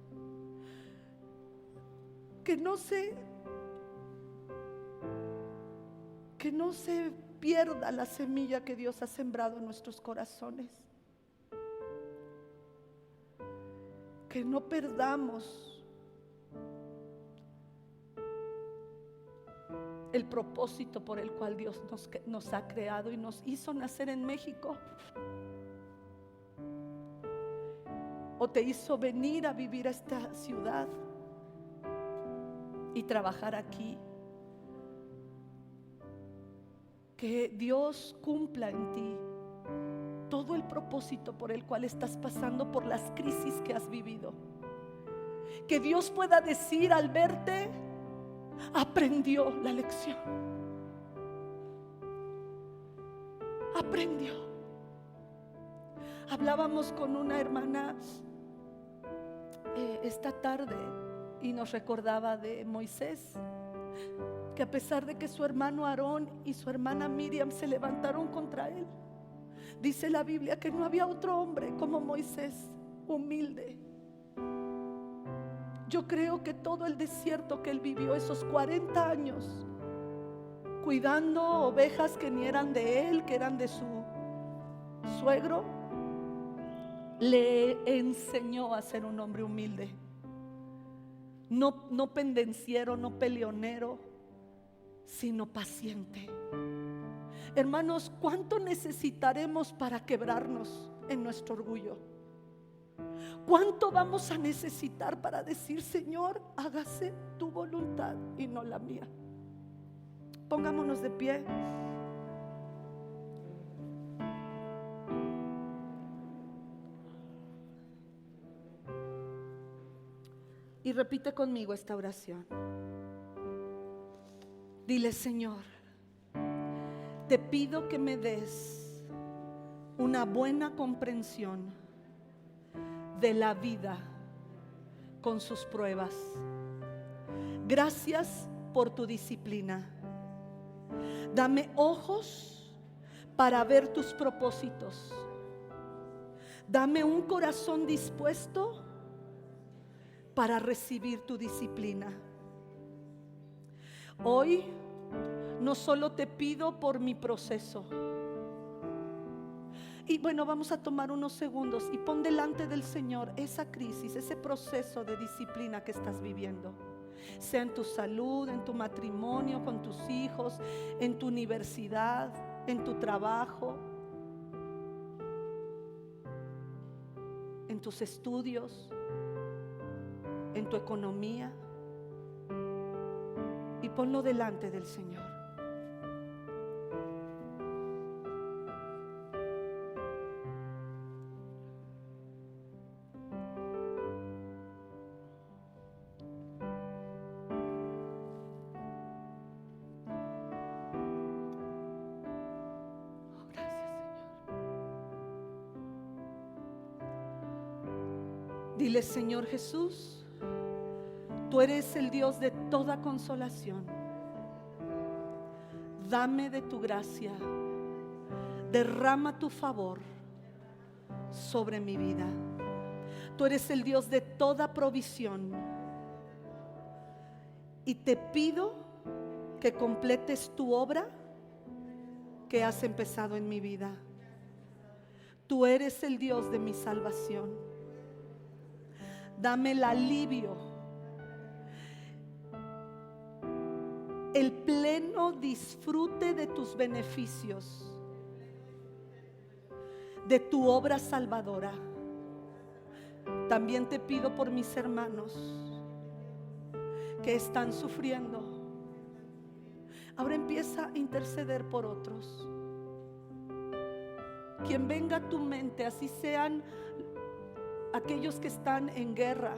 que no se pierda la semilla que Dios ha sembrado en nuestros corazones. Que no perdamos el propósito por el cual Dios nos ha creado y nos hizo nacer en México, o te hizo venir a vivir a esta ciudad y trabajar aquí. Que Dios cumpla en ti todo el propósito por el cual estás pasando por las crisis que has vivido. Que Dios pueda decir al verte, aprendió la lección. Aprendió. Hablábamos con una hermana esta tarde y nos recordaba de Moisés, que a pesar de que su hermano Aarón y su hermana Miriam se levantaron contra él, dice la Biblia que no había otro hombre como Moisés, humilde. Yo creo que todo el desierto que él vivió, esos 40 años, cuidando ovejas que ni eran de él, que eran de su suegro, le enseñó a ser un hombre humilde. No pendenciero, no peleonero, sino paciente. Hermanos, ¿cuánto necesitaremos para quebrarnos en nuestro orgullo? ¿Cuánto vamos a necesitar para decir, Señor, hágase tu voluntad y no la mía? Pongámonos de pie. Y repite conmigo esta oración. Dile, Señor, te pido que me des una buena comprensión de la vida con sus pruebas. Gracias por tu disciplina. Dame ojos para ver tus propósitos. Dame un corazón dispuesto para recibir tu disciplina. Hoy no solo te pido por mi proceso. Y bueno, vamos a tomar unos segundos y pon delante del Señor esa crisis, ese proceso de disciplina que estás viviendo. Sea en tu salud, en tu matrimonio, con tus hijos, en tu universidad, en tu trabajo. en tus estudios, en tu economía, y ponlo delante del Señor. Dile: Señor Jesús, tú eres el Dios de toda consolación. Dame de tu gracia, derrama tu favor sobre mi vida. Tú eres el Dios de toda provisión, y te pido que completes tu obra que has empezado en mi vida. Tú eres el Dios de mi salvación. Dame el alivio, el pleno disfrute de tus beneficios, de tu obra salvadora. También te pido por mis hermanos que están sufriendo. Ahora empieza a interceder por otros. Quien venga a tu mente, así sean aquellos que están en guerra.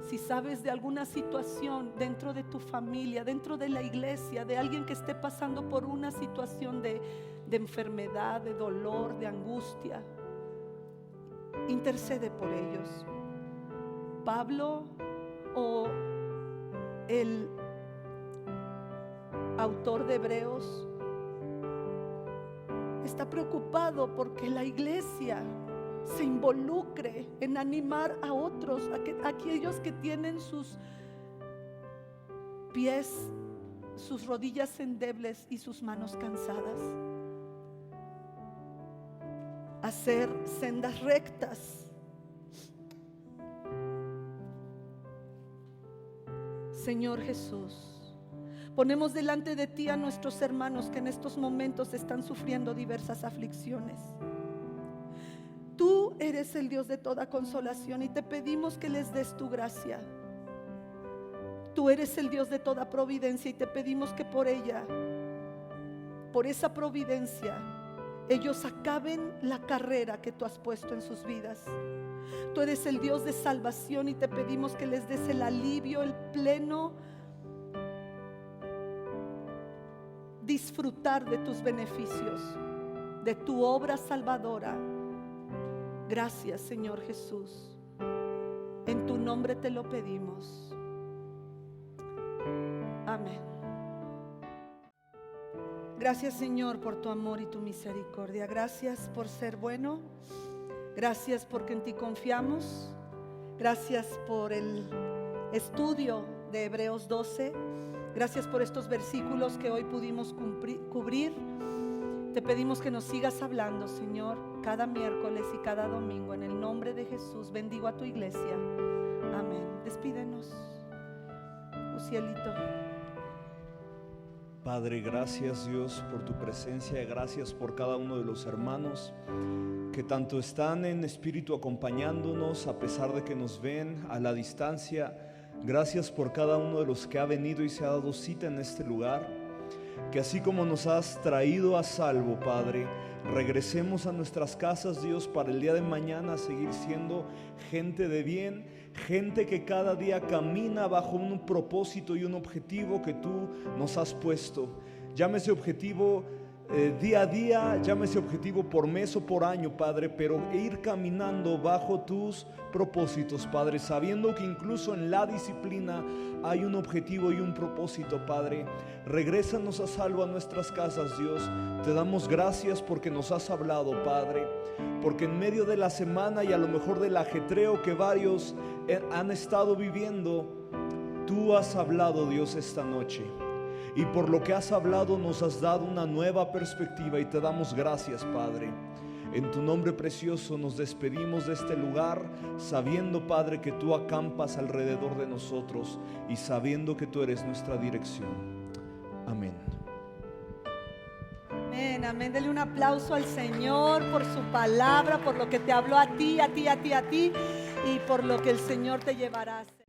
Si sabes de alguna situación dentro de tu familia, dentro de la iglesia, de alguien que esté pasando por una situación de enfermedad, de dolor, de angustia, intercede por ellos. Pablo, o el autor de Hebreos, está preocupado porque la iglesia se involucre en animar a otros, a aquellos que tienen sus pies, sus rodillas endebles y sus manos cansadas. Hacer sendas rectas. Señor Jesús, ponemos delante de ti a nuestros hermanos que en estos momentos están sufriendo diversas aflicciones. Tú eres el Dios de toda consolación y te pedimos que les des tu gracia. Tú eres el Dios de toda providencia y te pedimos que por ella, por esa providencia, ellos acaben la carrera que tú has puesto en sus vidas. Tú eres el Dios de salvación y te pedimos que les des el alivio, el pleno disfrutar de tus beneficios, de tu obra salvadora. Gracias, Señor Jesús. En tu nombre te lo pedimos. Amén. Gracias, Señor, por tu amor y tu misericordia. Gracias por ser bueno. Gracias porque en ti confiamos. Gracias por el estudio de Hebreos 12. Gracias por estos versículos que hoy pudimos cubrir. Te pedimos que nos sigas hablando, Señor, cada miércoles y cada domingo. En el nombre de Jesús, bendigo a tu iglesia. Amén. Despídenos, Ucielito. Padre, gracias, Dios, por tu presencia. Gracias por cada uno de los hermanos que tanto están en espíritu acompañándonos a pesar de que nos ven a la distancia. Gracias por cada uno de los que ha venido y se ha dado cita en este lugar. Que así como nos has traído a salvo, Padre, regresemos a nuestras casas, Dios, para el día de mañana seguir siendo gente de bien, gente que cada día camina bajo un propósito y un objetivo que tú nos has puesto. Llámese objetivo día a día, llámese objetivo por mes o por año, Padre, pero ir caminando bajo tus propósitos, Padre, sabiendo que incluso en la disciplina hay un objetivo y un propósito, Padre. Regrésanos a salvo a nuestras casas, Dios. Te damos gracias porque nos has hablado, Padre, porque en medio de la semana y a lo mejor del ajetreo que varios han estado viviendo, tú has hablado, Dios, esta noche. Y por lo que has hablado nos has dado una nueva perspectiva y te damos gracias, Padre. En tu nombre precioso nos despedimos de este lugar, sabiendo, Padre, que tú acampas alrededor de nosotros y sabiendo que tú eres nuestra dirección. Amén. Amén, amén. Dele un aplauso al Señor por su palabra, por lo que te habló a ti, a ti, a ti, a ti, y por lo que el Señor te llevará a hacer.